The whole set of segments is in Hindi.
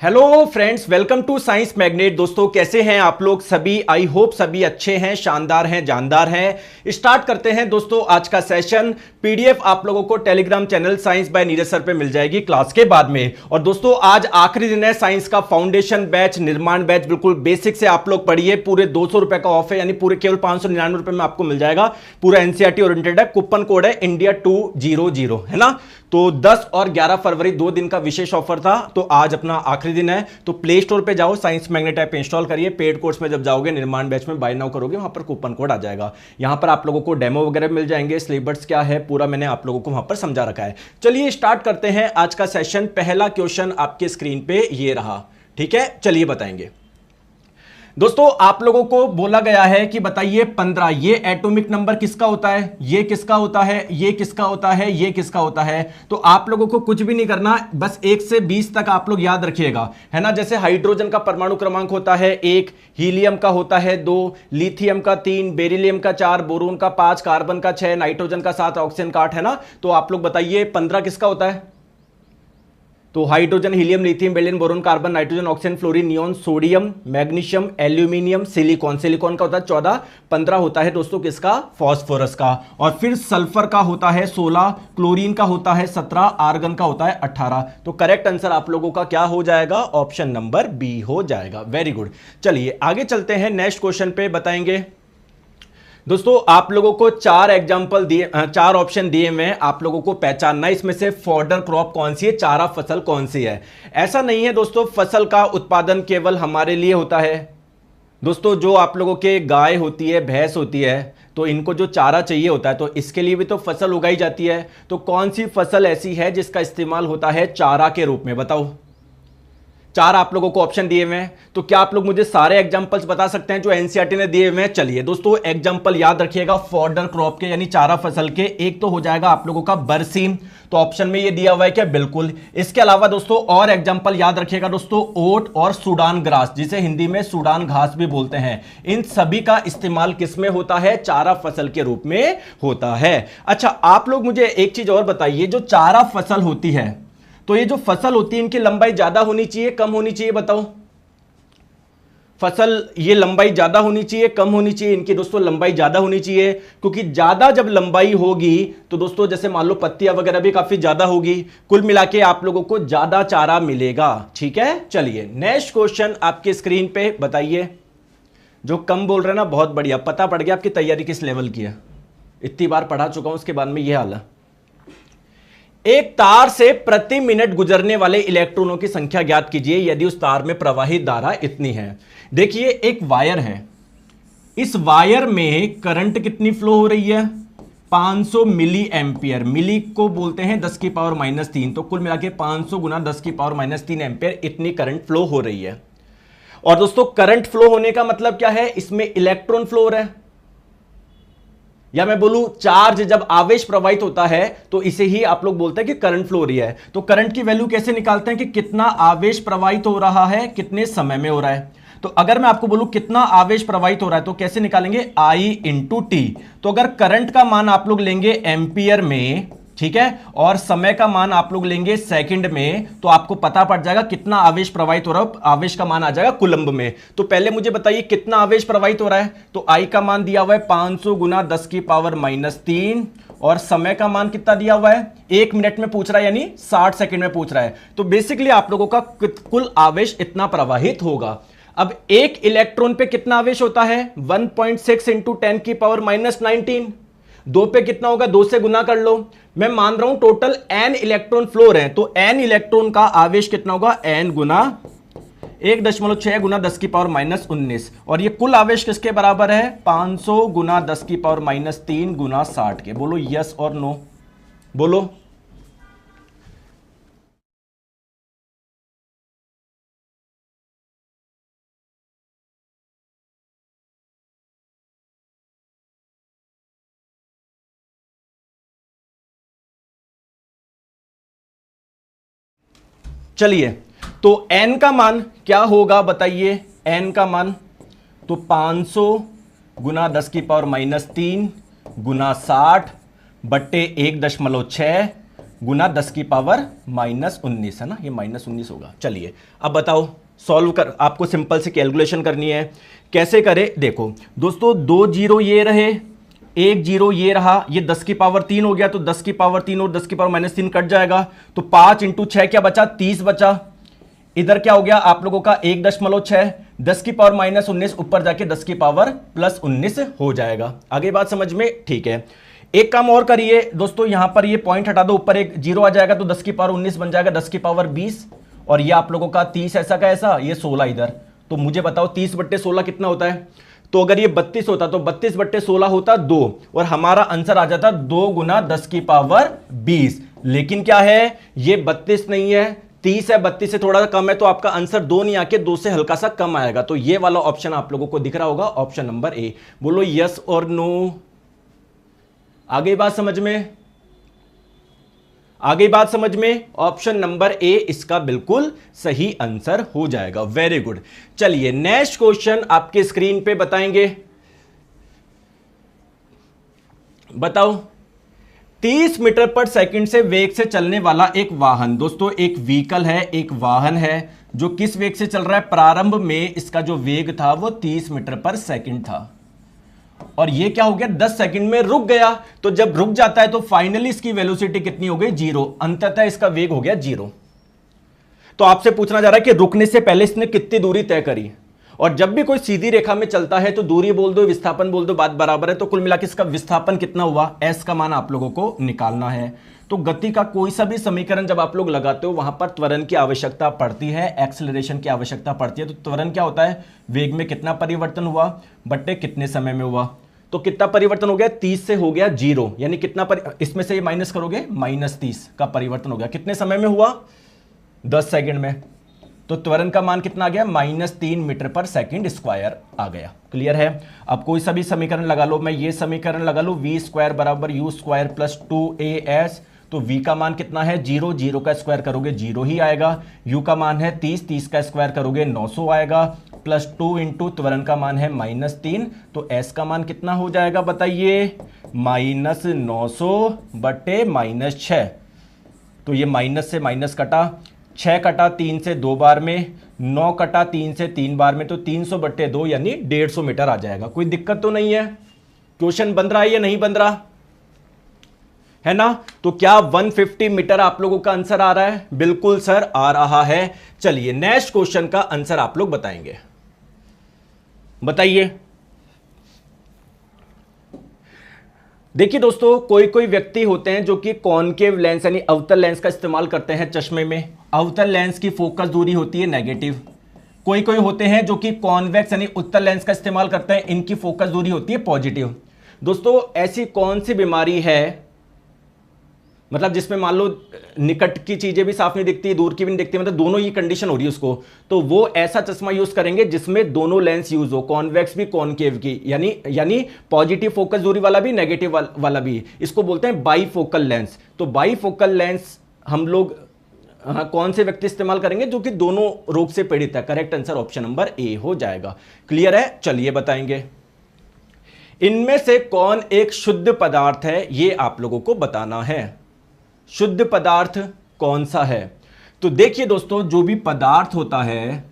Hello friends, welcome to science magnet. दोस्तों कैसे हैं आप लोग सभी? आई होप सभी अच्छे हैं, शानदार हैं, जानदार हैं। स्टार्ट करते हैं दोस्तों आज का सेशन। पीडीएफ आप लोगों को Telegram channel science by Neeraj sir पे मिल जाएगी क्लास के बाद में। और दोस्तों आज आखिरी दिन है साइंस का फाउंडेशन बैच, निर्माण बैच, बिल्कुल बेसिक से आप लोग पढ़िए। पूरे 200 रुपए का ऑफ है, यानी पूरे केवल 599 रुपए में आपको मिल जाएगा। पूरा एनसीईआरटी ओरिएंटेड है। कूपन कोड है इंडिया 200, है ना। तो 10 और 11 फरवरी 2 दिन का विशेष ऑफर था, तो आज अपना आखिरी दिन है। तो प्ले स्टोर पे जाओ, साइंस मैग्नेट ऐप इंस्टॉल करिए। पेड कोर्स में जब जाओगे, निर्माण बैच में बाय नाउ करोगे, वहां पर कूपन कोड आ जाएगा। यहां पर आप लोगों को डेमो वगैरह मिल जाएंगे। सिलेबस क्या है पूरा मैंने आप लोगों को वहां पर समझा रखा है। चलिए स्टार्ट करते हैं आज का सेशन। पहला क्वेश्चन आपके स्क्रीन पे ये रहा, ठीक है। चलिए बताएंगे दोस्तों, आप लोगों को बोला गया है कि बताइए 15 ये एटॉमिक नंबर किसका होता है, ये किसका होता है, ये किसका होता है, ये किसका होता है। तो आप लोगों को कुछ भी नहीं करना, बस 1 से 20 तक आप लोग याद रखिएगा, है ना। जैसे हाइड्रोजन का परमाणु क्रमांक होता है 1, हीलियम का होता है 2, लिथियम का 3, बेरिलियम का 4, बोरोन का 5, कार्बन का 6, नाइट्रोजन का 7, ऑक्सीजन का 8, है ना। तो आप लोग बताइए 15 किसका होता है। तो hydrogen, helium, lithium, beryllium, boron, carbon, nitrogen, oxygen, fluorine, neon, sodium, magnesium, aluminium, silicon. Silicon का होता है 14। 15 होता है दोस्तों किसका, फॉस्फोरस का। और फिर सल्फर का होता है 16, क्लोरीन का होता है 17, आर्गन का होता है 18। तो करेक्ट आंसर आप लोगों का क्या हो जाएगा, ऑप्शन नंबर बी हो जाएगा। Very good. चलिए आगे चलते हैं, नेक्स्ट क्वेश्चन पे बताएंगे। दोस्तों आप लोगों को 4 एग्जाम्पल दिए, 4 ऑप्शन दिए हुए हैं। आप लोगों को पहचानना है इसमें से फॉडर क्रॉप कौन सी है, चारा फसल कौन सी है। ऐसा नहीं है दोस्तों फसल का उत्पादन केवल हमारे लिए होता है। दोस्तों जो आप लोगों के गाय होती है, भैंस होती है, तो इनको जो चारा चाहिए होता है, तो इसके लिए भी तो फसल उगाई जाती है। तो कौन सी फसल ऐसी है जिसका इस्तेमाल होता है चारा के रूप में, बताओ। 4 आप लोगों को ऑप्शन दिए हुए हैं। तो क्या आप लोग मुझे सारे एग्जांपल्स बता सकते हैं जो एनसीईआरटी ने दिए हुए हैं? चलिए दोस्तों एग्जांपल याद रखिएगा फॉडर क्रॉप के, यानी चारा फसल के। एक तो हो जाएगा आप लोगों का बरसीम, तो ऑप्शन में ये दिया हुआ है क्या, बिल्कुल। इसके अलावा दोस्तों और एग्जांपल याद रखिएगा दोस्तों, ओट और सूडान ग्रास, जिसे हिंदी में सूडान घास भी बोलते हैं। इन सभी का इस्तेमाल किस में होता है, चारा फसल के रूप में होता है। अच्छा आप लोग मुझे एक चीज और बताइए, जो चारा फसल होती है, तो ये जो फसल होती है इनकी लंबाई ज्यादा होनी चाहिए, कम होनी चाहिए, बताओ। फसल ये लंबाई ज्यादा होनी चाहिए, कम होनी चाहिए? इनकी दोस्तों लंबाई ज्यादा होनी चाहिए, क्योंकि ज्यादा जब लंबाई होगी तो दोस्तों जैसे मान लो पत्तियां वगैरह भी काफी ज्यादा होगी, कुल मिला के आप लोगों को ज्यादा चारा मिलेगा, ठीक है। चलिए नेक्स्ट क्वेश्चन आपके स्क्रीन पे बताइए। जो कम बोल रहे हैं ना, बहुत बढ़िया, पता पड़ गया आपकी तैयारी किस लेवल की है। इतनी बार पढ़ा चुका हूं, उसके बाद में यह हाल है। एक तार से प्रति मिनट गुजरने वाले इलेक्ट्रॉनों की संख्या ज्ञात कीजिए यदि उस तार में प्रवाहित धारा इतनी है। देखिए एक वायर है, इस वायर में करंट कितनी फ्लो हो रही है, 500 मिली एम्पियर। मिली को बोलते हैं 10 की पावर -3, तो कुल मिला के 500 गुना 10 की पावर -3 एम्पियर इतनी करंट फ्लो हो रही है। और दोस्तों करंट फ्लो होने का मतलब क्या है, इसमें इलेक्ट्रॉन फ्लो हो रहा है, या मैं बोलूं चार्ज, जब आवेश प्रवाहित होता है तो इसे ही आप लोग बोलते हैं कि करंट फ्लो हो रही है। तो करंट की वैल्यू कैसे निकालते हैं कि कितना आवेश प्रवाहित हो रहा है, कितने समय में हो रहा है। तो अगर मैं आपको बोलूं कितना आवेश प्रवाहित हो रहा है, तो कैसे निकालेंगे, I इंटू टी। तो अगर करंट का मान आप लोग लेंगे एम्पियर में, ठीक है, और समय का मान आप लोग लेंगे सेकंड में, तो आपको पता पड़ जाएगा कितना आवेश प्रवाहित हो रहा है। आवेश का मान आ जाएगा कुलंब में। तो पहले मुझे बताइए कितना आवेश प्रवाहित हो रहा है। तो I का मान दिया हुआ है 500 गुना 10 की पावर -3, और समय का मान कितना दिया हुआ है, 1 मिनट में पूछ रहा है, यानी 60 सेकंड में पूछ रहा है। तो बेसिकली आप लोगों का कुल आवेश इतना प्रवाहित होगा। अब एक इलेक्ट्रॉन पे कितना आवेश होता है, 1.6 इंटू 10 की पावर -19। 2 पे कितना होगा, 2 से गुना कर लो। मैं मान रहा हूं टोटल n इलेक्ट्रॉन फ्लो रहे हैं, तो n इलेक्ट्रॉन का आवेश कितना होगा, n गुना 1.6 गुना 10 की पावर -19। और ये कुल आवेश किसके बराबर है, 500 गुना 10 की पावर -3 गुना 60 के। बोलो यस और नो, बोलो। चलिए तो n का मान क्या होगा बताइए, n का मान तो 500 गुना 10 की पावर -3 गुना 60 बट्टे 1.6 गुना 10 की पावर -19 है ना, ये -19 होगा। चलिए अब बताओ, सॉल्व कर, आपको सिंपल से कैलकुलेशन करनी है। कैसे करें देखो दोस्तों, 2 जीरो ये रहे, 1 जीरो ये रहा, ये 10 की पावर 3 हो गया, तो 10 की पावर 3 और 10 की पावर -3 कट जाएगा, तो 5 × 6 क्या बचा, 30 बचा। इधर क्या हो गया आप लोगों का 1.6, 10 की पावर -19 ऊपर जाके 10 की पावर +19 हो जाएगा। आगे बात समझ में, ठीक है। एक काम और करिए दोस्तों, यहां पर ये पॉइंट हटा दो, ऊपर एक जीरो आ जाएगा, तो 10 की पावर 19 बन जाएगा, 10 की पावर 20, और ये आप लोगों का 30 ऐसा का ऐसा, ये 16 इधर। तो मुझे बताओ 30/16 कितना होता है। तो अगर ये 32 होता तो 32/16 होता 2, और हमारा आंसर आ जाता 2 × 10 की पावर 20। लेकिन क्या है, ये 32 नहीं है, 30 है, 32 से थोड़ा सा कम है, तो आपका आंसर 2 नहीं आके 2 से हल्का सा कम आएगा। तो ये वाला ऑप्शन आप लोगों को दिख रहा होगा, ऑप्शन नंबर ए। बोलो यस और नो। आगे बात समझ में, आगे बात समझ में, ऑप्शन नंबर ए इसका बिल्कुल सही आंसर हो जाएगा। Very good. चलिए नेक्स्ट क्वेश्चन आपके स्क्रीन पे बताएंगे। बताओ, 30 मीटर पर सेकंड से वेग से चलने वाला एक वाहन, दोस्तों एक व्हीकल है, एक वाहन है, जो किस वेग से चल रहा है। प्रारंभ में इसका जो वेग था वो 30 मीटर पर सेकंड था, और ये क्या हो गया 10 सेकंड में रुक गया। तो जब रुक जाता है तो फाइनली इसकी वेलोसिटी कितनी हो गई, 0, अंततः इसका वेग हो गया 0। तो आपसे पूछना जा रहा है कि रुकने से पहले इसने कितनी दूरी तय करी। और जब भी कोई सीधी रेखा में चलता है तो दूरी बोल दो, विस्थापन बोल दो, बात बराबर है। तो कुल मिलाकर इसका विस्थापन कितना हुआ, एस का मान आप लोगों को निकालना है। तो गति का कोई सा भी समीकरण जब आप लोग लगाते हो वहां पर त्वरण की आवश्यकता पड़ती है, एक्सेलरेशन की आवश्यकता पड़ती है। तो त्वरण क्या होता है, वेग में कितना परिवर्तन हुआ बट्टे कितने समय में हुआ। तो कितना परिवर्तन हो गया, 30 से हो गया 0, यानी कितना इसमें से ये माइनस करोगे, -30 का परिवर्तन हो गया। कितने समय में हुआ, 10 सेकंड में। तो त्वरण का मान कितना आ गया, -3 मीटर पर सेकंड स्क्वायर आ गया। क्लियर है। अब कोई सा भी समीकरण लगा लो, मैं ये समीकरण लगा लो, v² = u² + 2as। तो v का मान कितना है, 0, 0 का स्क्वायर करोगे 0 ही आएगा। u का मान है 30, 30 का स्क्वायर करोगे 900 आएगा, +2 × त्वरण का मान है -3। तो s का मान कितना हो जाएगा बताइए, -900 बटे -6। तो ये माइनस से माइनस कटा, 6 कटा 3 से 2 बार में, 9 कटा 3 से 3 बार में, तो 300/2 यानी 150 मीटर आ जाएगा। कोई दिक्कत तो नहीं है, क्वेश्चन बन रहा है या नहीं बन रहा है ना। तो क्या 150 मीटर आप लोगों का आंसर आ रहा है, बिल्कुल सर आ रहा है। चलिए नेक्स्ट क्वेश्चन का आंसर आप लोग बताएंगे, बताइए। देखिए दोस्तों, कोई कोई व्यक्ति होते हैं जो कि कॉनकेव लेंस यानी अवतल लेंस का इस्तेमाल करते हैं चश्मे में। अवतल लेंस की फोकस दूरी होती है नेगेटिव। कोई कोई होते हैं जो कि कॉन्वेक्स यानी उत्तल लेंस का इस्तेमाल करते हैं, इनकी फोकस दूरी होती है पॉजिटिव। दोस्तों ऐसी कौन सी बीमारी है, मतलब जिसमें मान लो निकट की चीजें भी साफ नहीं दिखती, दूर की भी नहीं दिखती, मतलब दोनों ही कंडीशन हो रही है उसको, तो वो ऐसा चश्मा यूज करेंगे जिसमें दोनों लेंस यूज हो, कॉन्वेक्स भी कॉनकेव की, यानी पॉजिटिव फोकस दूरी वाला भी नेगेटिव वाला भी। इसको बोलते हैं बाईफोकल लेंस। तो बाईफोकल लेंस हम लोग कौन से व्यक्ति इस्तेमाल करेंगे, जो कि दोनों रोग से पीड़ित है। Correct answer option number A हो जाएगा। क्लियर है। चलिए बताएंगे, इनमें से कौन एक शुद्ध पदार्थ है, ये आप लोगों को बताना है। शुद्ध पदार्थ कौन सा है। तो देखिए दोस्तों, जो भी पदार्थ होता है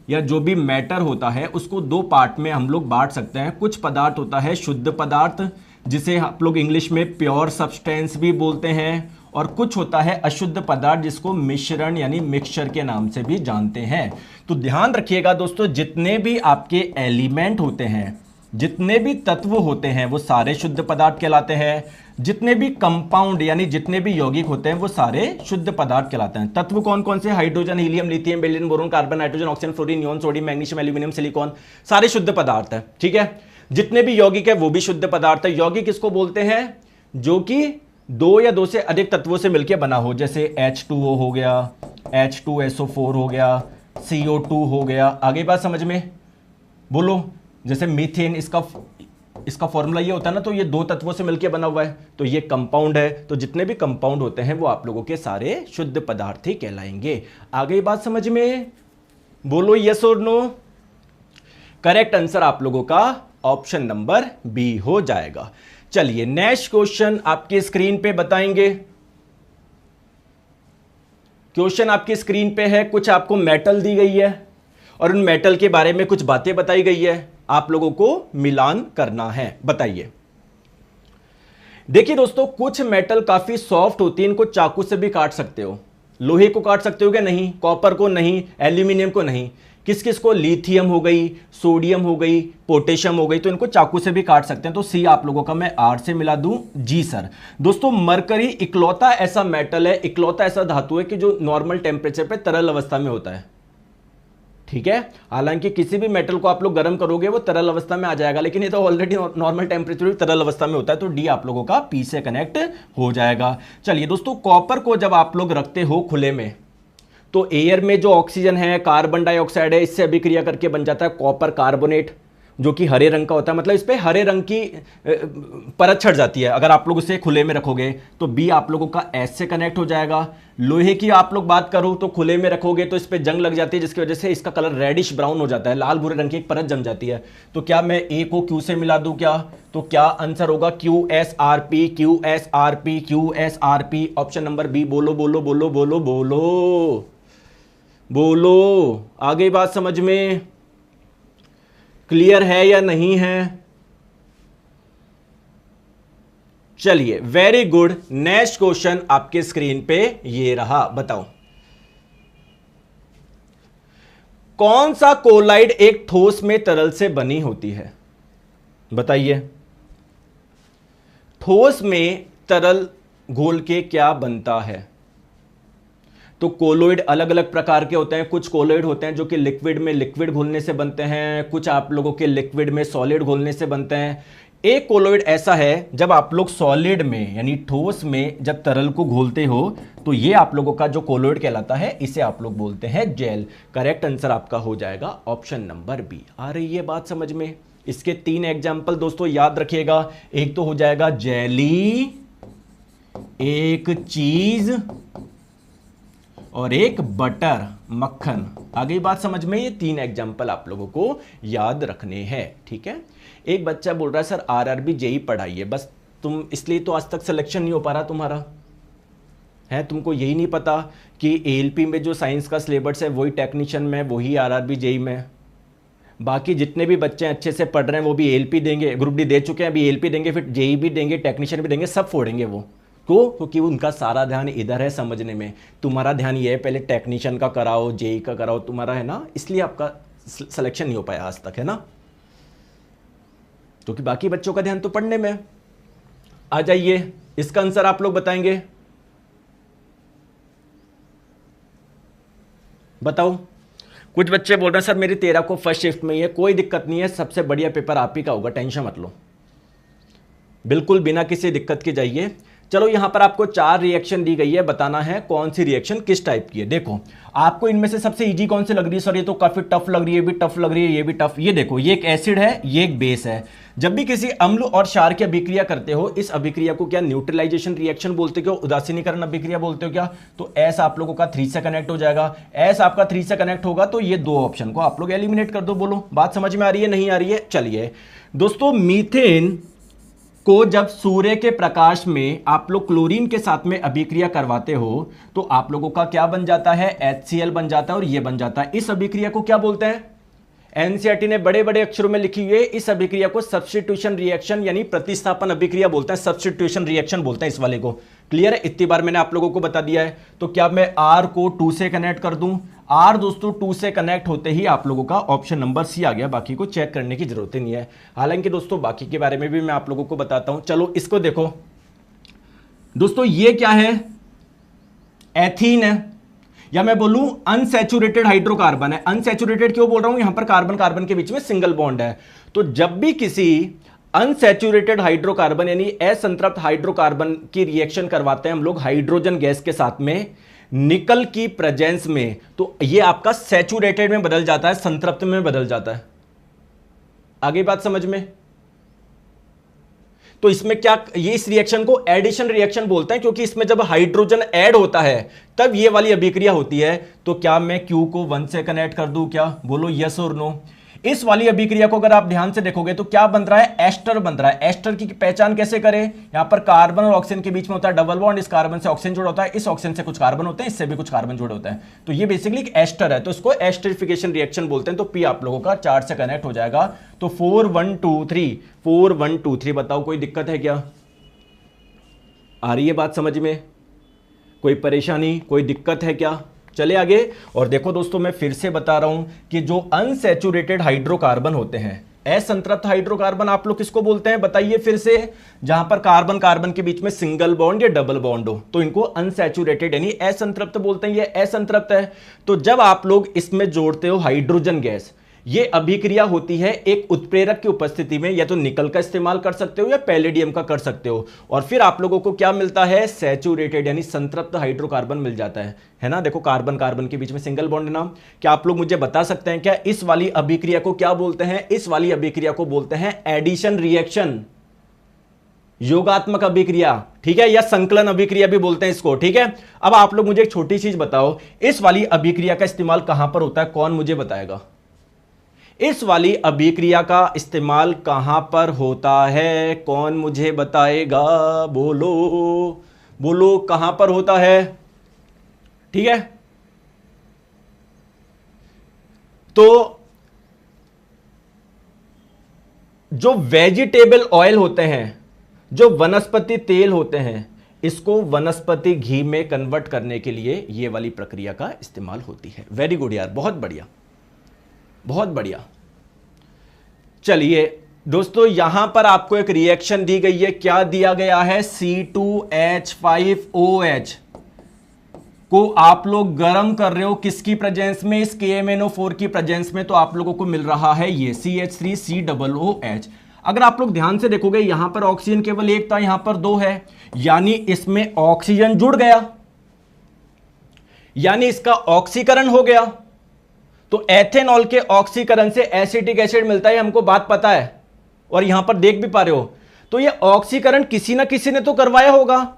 या जो भी मैटर होता है उसको दो पार्ट में हम लोग बांट सकते हैं। कुछ पदार्थ होता है शुद्ध पदार्थ, जिसे आप लोग इंग्लिश में प्योर सब्सटेंस भी बोलते हैं, और कुछ होता है अशुद्ध पदार्थ जिसको मिश्रण यानी मिक्सचर के नाम से भी जानते हैं। तो ध्यान रखिएगा दोस्तों, जितने भी आपके एलिमेंट होते हैं, जितने भी तत्व होते हैं, वो सारे शुद्ध पदार्थ कहलाते हैं। जितने भी कंपाउंड यानी जितने भी यौगिक होते हैं वो सारे शुद्ध पदार्थ कहलाते हैं। तत्व कौन कौन से, hydrogen, helium, lithium, beryllium, boron, carbon, nitrogen, oxygen, fluorine, neon, sodium, magnesium, aluminium, silicon, सारे शुद्ध पदार्थ है। ठीक है। जितने भी यौगिक है वो भी शुद्ध पदार्थ है। यौगिक किसको बोलते हैं, जो कि दो या दो से अधिक तत्वों से मिलकर बना हो, जैसे H2O हो गया, H2SO4 हो गया, CO2 हो गया। आगे बात समझ में, बोलो। जैसे मीथेन, इसका फॉर्मूला ये होता है ना, तो ये दो तत्वों से मिलकर बना हुआ है, तो ये कंपाउंड है। तो जितने भी कंपाउंड होते हैं वो आप लोगों के सारे शुद्ध पदार्थ ही कहलाएंगे। आगे बात समझ में, बोलो यस और नो। करेक्ट आंसर आप लोगों का ऑप्शन नंबर बी हो जाएगा। चलिए नेक्स्ट क्वेश्चन आपके स्क्रीन पे बताएंगे। क्वेश्चन आपकी स्क्रीन पे है, कुछ आपको मेटल दी गई है और उन मेटल के बारे में कुछ बातें बताई गई है, आप लोगों को मिलान करना है। बताइए। देखिए दोस्तों, कुछ मेटल काफी सॉफ्ट होती है, इनको चाकू से भी काट सकते हो। लोहे को काट सकते हो क्या? नहीं। कॉपर को नहीं, एल्यूमिनियम को नहीं। किस किस को? लिथियम हो गई, सोडियम हो गई, पोटेशियम हो गई, तो इनको चाकू से भी काट सकते हैं। तो सी आप लोगों का मैं आर से मिला दूं? जी सर। दोस्तों मरकरी इकलौता ऐसा मेटल है, इकलौता ऐसा धातु है कि जो नॉर्मल टेम्परेचर पे तरल अवस्था में होता है। ठीक है, हालांकि किसी भी मेटल को आप लोग गर्म करोगे वो तरल अवस्था में आ जाएगा, लेकिन ये तो ऑलरेडी नॉर्मल टेम्परेचर भी तरल अवस्था में होता है, तो डी आप लोगों का पी से कनेक्ट हो जाएगा। चलिए दोस्तों, कॉपर को जब आप लोग रखते हो खुले में, तो एयर में जो ऑक्सीजन है, कार्बन डाइऑक्साइड है, इससे अभिक्रिया करके बन जाता है कॉपर कार्बोनेट, जो कि हरे रंग का होता है। मतलब इस पे हरे रंग की परत छट जाती है अगर आप लोग उसे खुले में रखोगे। तो बी आप लोगों का एस से कनेक्ट हो जाएगा। लोहे की आप लोग बात करो तो खुले में रखोगे तो इस पे जंग लग जाती है, जिसकी वजह से इसका कलर रेडिश ब्राउन हो जाता है, लाल भूरे रंग की एक परत जम जाती है। तो क्या मैं ए को क्यू से मिला दूं क्या? तो क्या आंसर होगा? Q S R P, Q S R P, Q S R P. Option number B. बोलो बोलो बोलो बोलो बोलो बोलो। आगे बात समझ में क्लियर है या नहीं है? चलिए, वेरी गुड। नेक्स्ट क्वेश्चन आपके स्क्रीन पे ये रहा। बताओ, कौन सा कोलाइड एक ठोस में तरल से बनी होती है? बताइए। ठोस में तरल घोल के क्या बनता है? तो कोलोइड अलग अलग प्रकार के होते हैं। कुछ कोलोइड होते हैं जो कि लिक्विड में लिक्विड घोलने से बनते हैं, कुछ आप लोगों के लिक्विड में सॉलिड घोलने से बनते हैं। एक कोलोइड ऐसा है जब आप लोग सॉलिड में यानी ठोस में जब तरल को घोलते हो तो ये आप लोगों का जो कोलोइड कहलाता है, इसे आप लोग बोलते हैं जेल। करेक्ट आंसर आपका हो जाएगा ऑप्शन नंबर बी। आ रही है बात समझ में? इसके 3 एग्जाम्पल दोस्तों याद रखिएगा। एक तो हो जाएगा जेली, एक चीज और एक बटर मक्खन। आगे बात समझ में? ये 3 एग्जाम्पल आप लोगों को याद रखने हैं। ठीक है। एक बच्चा बोल रहा है सर आरआरबी जेई पढ़ाइए, बस तुम इसलिए तो आज तक सिलेक्शन नहीं हो पा रहा तुम्हारा है। तुमको यही नहीं पता कि एएलपी में जो साइंस का सिलेबस है वही टेक्नीशियन में, वही आरआरबी जेई में। बाकी जितने भी बच्चे अच्छे से पढ़ रहे हैं वो भी एएलपी देंगे, ग्रुप डी दे चुके हैं, अभी एएलपी देंगे, फिर जेई भी देंगे, टेक्नीशियन भी देंगे, सब फोड़ेंगे वो। क्योंकि उनका सारा ध्यान इधर है समझने में। तुम्हारा ध्यान ये है पहले टेक्नीशियन का कराओ, जेई का कराओ, तुम्हारा है ना, इसलिए आपका सिलेक्शन नहीं हो पाया आज तक, है ना। क्योंकि बाकी बच्चों का ध्यान तो पढ़ने में। आ जाइए, इसका आंसर आप लोग बताएंगे। बताओ। कुछ बच्चे बोल रहे हैं सर मेरी 13 को फर्स्ट शिफ्ट में ही है। कोई दिक्कत नहीं है, सबसे बढ़िया पेपर आप ही का होगा, टेंशन मत लो, बिल्कुल बिना किसी दिक्कत के जाइए। चलो, यहां पर आपको 4 रिएक्शन दी गई है, बताना है कौन सी रिएक्शन किस टाइप की है। देखो, आपको इनमें से सबसे इजी कौन सी लग रही है? सर ये तो काफी टफ लग रही है, ये भी टफ लग रही है, ये भी टफ। ये देखो, ये एक एसिड है, ये एक बेस है। जब भी किसी अम्ल और क्षार की अभिक्रिया करते हो, इस अभिक्रिया को क्या न्यूट्रलाइजेशन रिएक्शन बोलते हो, उदासीनीकरण अभिक्रिया बोलते हो क्या? तो एस आप लोगों का 3 से कनेक्ट हो जाएगा। एस आपका 3 से कनेक्ट होगा तो ये 2 ऑप्शन को आप लोग एलिमिनेट कर दो। बोलो, बात समझ में आ रही है नहीं आ रही है? चलिए दोस्तों, मीथेन को जब सूर्य के प्रकाश में आप लोग क्लोरीन के साथ में अभिक्रिया करवाते हो तो आप लोगों का क्या बन जाता है? HCl बन जाता है और ये बन जाता है। इस अभिक्रिया को क्या बोलते हैं? एनसीईआरटी ने बड़े बड़े अक्षरों में लिखी हुई है, इस अभिक्रिया को सब्स्टिट्यूशन रिएक्शन यानी प्रतिस्थापन अभिक्रिया बोलते हैं, सब्स्टिट्यूशन रिएक्शन बोलते हैं इस वाले को। क्लियर है? इतनी बार मैंने आप लोगों को बता दिया है। तो क्या मैं R को 2 से कनेक्ट कर दूं? R दोस्तों 2 से कनेक्ट होते ही आप लोगों का ऑप्शन नंबर सी आ गया, बाकी को चेक करने की जरूरत ही नहीं है। हालांकि दोस्तों बाकी के बारे में भी मैं आप लोगों को बताता हूं। चलो इसको देखो दोस्तों, ये क्या है? एथीन है, या मैं बोलूं अनसैचुरेटेड हाइड्रोकार्बन है। अनसैचुरेटेड क्यों बोल रहा हूं? यहां पर कार्बन कार्बन के बीच में सिंगल बॉन्ड है। तो जब भी किसी अनसैचुरेटेड हाइड्रोकार्बन यानी असंतृप्त हाइड्रोकार्बन की रिएक्शन करवाते हैं हम लोग हाइड्रोजन गैस के साथ में निकल की प्रेजेंस में, तो ये आपका सैचुरेटेड में बदल जाता है, संतृप्त में बदल जाता है। आगे बात समझ में? तो इसमें क्या, ये इस रिएक्शन को एडिशन रिएक्शन बोलते हैं, क्योंकि इसमें जब हाइड्रोजन ऐड होता है तब ये वाली अभिक्रिया होती है। तो क्या मैं Q को 1 से कनेक्ट कर दूं क्या? बोलो यस और नो। इस वाली अभिक्रिया को अगर आप ध्यान से देखोगे तो क्या बन रहा है, एस्टर बन रहा है। एस्टर की पहचान कैसे करें, यहां पर कार्बन और ऑक्सीजन के बीच में होता है डबल बॉन्ड, इस कार्बन से ऑक्सीजन जुड़ा होता है, इस ऑक्सीजन से कुछ कार्बन होते हैं, इससे भी कुछ कार्बन जुड़े होते हैं, तो ये बेसिकली एक एस्टर है, तो इसको एस्टरिफिकेशन रिएक्शन बोलते हैं। तो पी आप लोगों का 4 से कनेक्ट हो जाएगा। तो 4 1 2 3 4 1 2 3, बताओ कोई दिक्कत है क्या, आ रही है बात समझ में, कोई परेशानी कोई दिक्कत है क्या? चले आगे। और देखो दोस्तों मैं फिर से बता रहा हूं कि जो अनसैचुरेटेड हाइड्रोकार्बन होते हैं, असंतृप्त हाइड्रोकार्बन आप लोग किसको बोलते हैं बताइए फिर से, जहां पर कार्बन कार्बन के बीच में सिंगल बॉन्ड या डबल बॉन्ड हो तो इनको अनसैचुरेटेड यानी असंतृप्त बोलते हैं। ये असंतृप्त है। तो जब आप लोग इसमें जोड़ते हो हाइड्रोजन गैस, ये अभिक्रिया होती है एक उत्प्रेरक की उपस्थिति में, या तो निकल का इस्तेमाल कर सकते हो या पैलेडियम का कर सकते हो, और फिर आप लोगों को क्या मिलता है, सैचुरेटेड यानी संतृप्त हाइड्रोकार्बन मिल जाता है ना। देखो कार्बन कार्बन के बीच में सिंगल बॉन्ड ना। क्या आप लोग मुझे बता सकते हैं क्या इस वाली अभिक्रिया को क्या बोलते हैं? इस वाली अभिक्रिया को बोलते हैं एडिशन रिएक्शन, योगात्मक अभिक्रिया, ठीक है, या संकलन अभिक्रिया भी बोलते हैं इसको, ठीक है। अब आप लोग मुझे एक छोटी चीज बताओ, इस वाली अभिक्रिया का इस्तेमाल कहां पर होता है, कौन मुझे बताएगा? इस वाली अभिक्रिया का इस्तेमाल कहां पर होता है, कौन मुझे बताएगा? बोलो बोलो कहां पर होता है, ठीक है। तो जो वेजिटेबल ऑयल होते हैं, जो वनस्पति तेल होते हैं, इसको वनस्पति घी में कन्वर्ट करने के लिए यह वाली प्रक्रिया का इस्तेमाल होती है। वेरी गुड यार, बहुत बढ़िया बहुत बढ़िया। चलिए दोस्तों यहां पर आपको एक रिएक्शन दी गई है, क्या दिया गया है, C2H5OH को आप लोग गर्म कर रहे हो किसकी प्रेजेंस में, इस KMnO4 की प्रेजेंस में, तो आप लोगों को मिल रहा है ये CH3COOH। अगर आप लोग ध्यान से देखोगे यहां पर ऑक्सीजन केवल एक था, यहां पर 2 है, यानी इसमें ऑक्सीजन जुड़ गया, यानी इसका ऑक्सीकरण हो गया। तो एथेनॉल के ऑक्सीकरण से एसिटिक एसिड मिलता है, हमको बात पता है, और यहां पर देख भी पा रहे हो। तो ये ऑक्सीकरण किसी ना किसी ने तो करवाया होगा,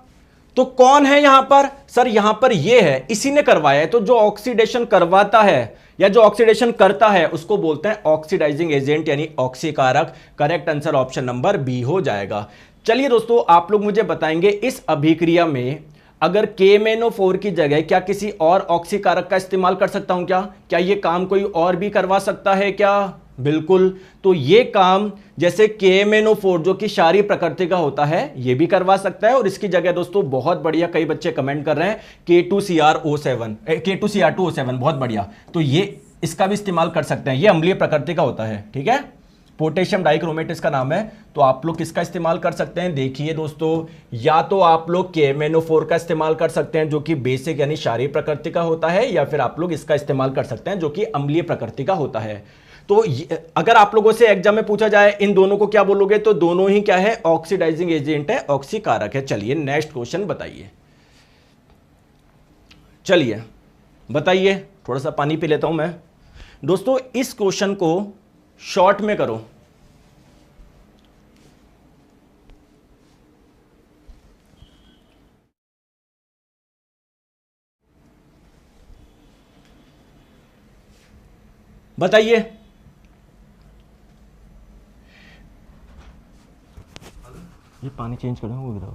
तो कौन है यहां पर, सर यहां पर ये है, इसी ने करवाया है। तो जो ऑक्सीडेशन करवाता है या जो ऑक्सीडेशन करता है उसको बोलते हैं ऑक्सीडाइजिंग एजेंट यानी ऑक्सीकारक। Correct answer option number B हो जाएगा। चलिए दोस्तों आप लोग मुझे बताएंगे इस अभिक्रिया में अगर KMnO4 की जगह क्या किसी और ऑक्सीकारक का इस्तेमाल कर सकता हूं क्या ये काम कोई और भी करवा सकता है क्या? बिल्कुल। तो ये काम जैसे KMnO4 जो कि क्षारीय प्रकृति का होता है ये भी करवा सकता है, और इसकी जगह दोस्तों बहुत बढ़िया कई बच्चे कमेंट कर रहे हैं K2Cr2O7, बहुत बढ़िया। तो ये इसका भी इस्तेमाल कर सकते हैं, ये अम्लीय प्रकृति का होता है, ठीक है, पोटेशियम डाइक्रोमेट इसका नाम है। तो आप लोग किसका इस्तेमाल कर सकते हैं, देखिए दोस्तों, या तो आप लोग KMnO4 का इस्तेमाल कर सकते हैं जो कि बेसिक यानी क्षारीय प्रकृति का होता है, या फिर आप लोग इसका इस्तेमाल कर सकते हैं जो कि अम्लीय प्रकृति का होता है। तो अगर आप लोगों से एग्जाम में पूछा जाए इन दोनों को क्या बोलोगे, तो दोनों ही क्या है, ऑक्सीडाइजिंग एजेंट है, ऑक्सीकारक है। चलिए नेक्स्ट क्वेश्चन बताइए, चलिए बताइए, थोड़ा सा पानी पी लेता हूं मैं। दोस्तों इस क्वेश्चन को शॉर्ट में करो, बताइए। ये पानी चेंज करो, वो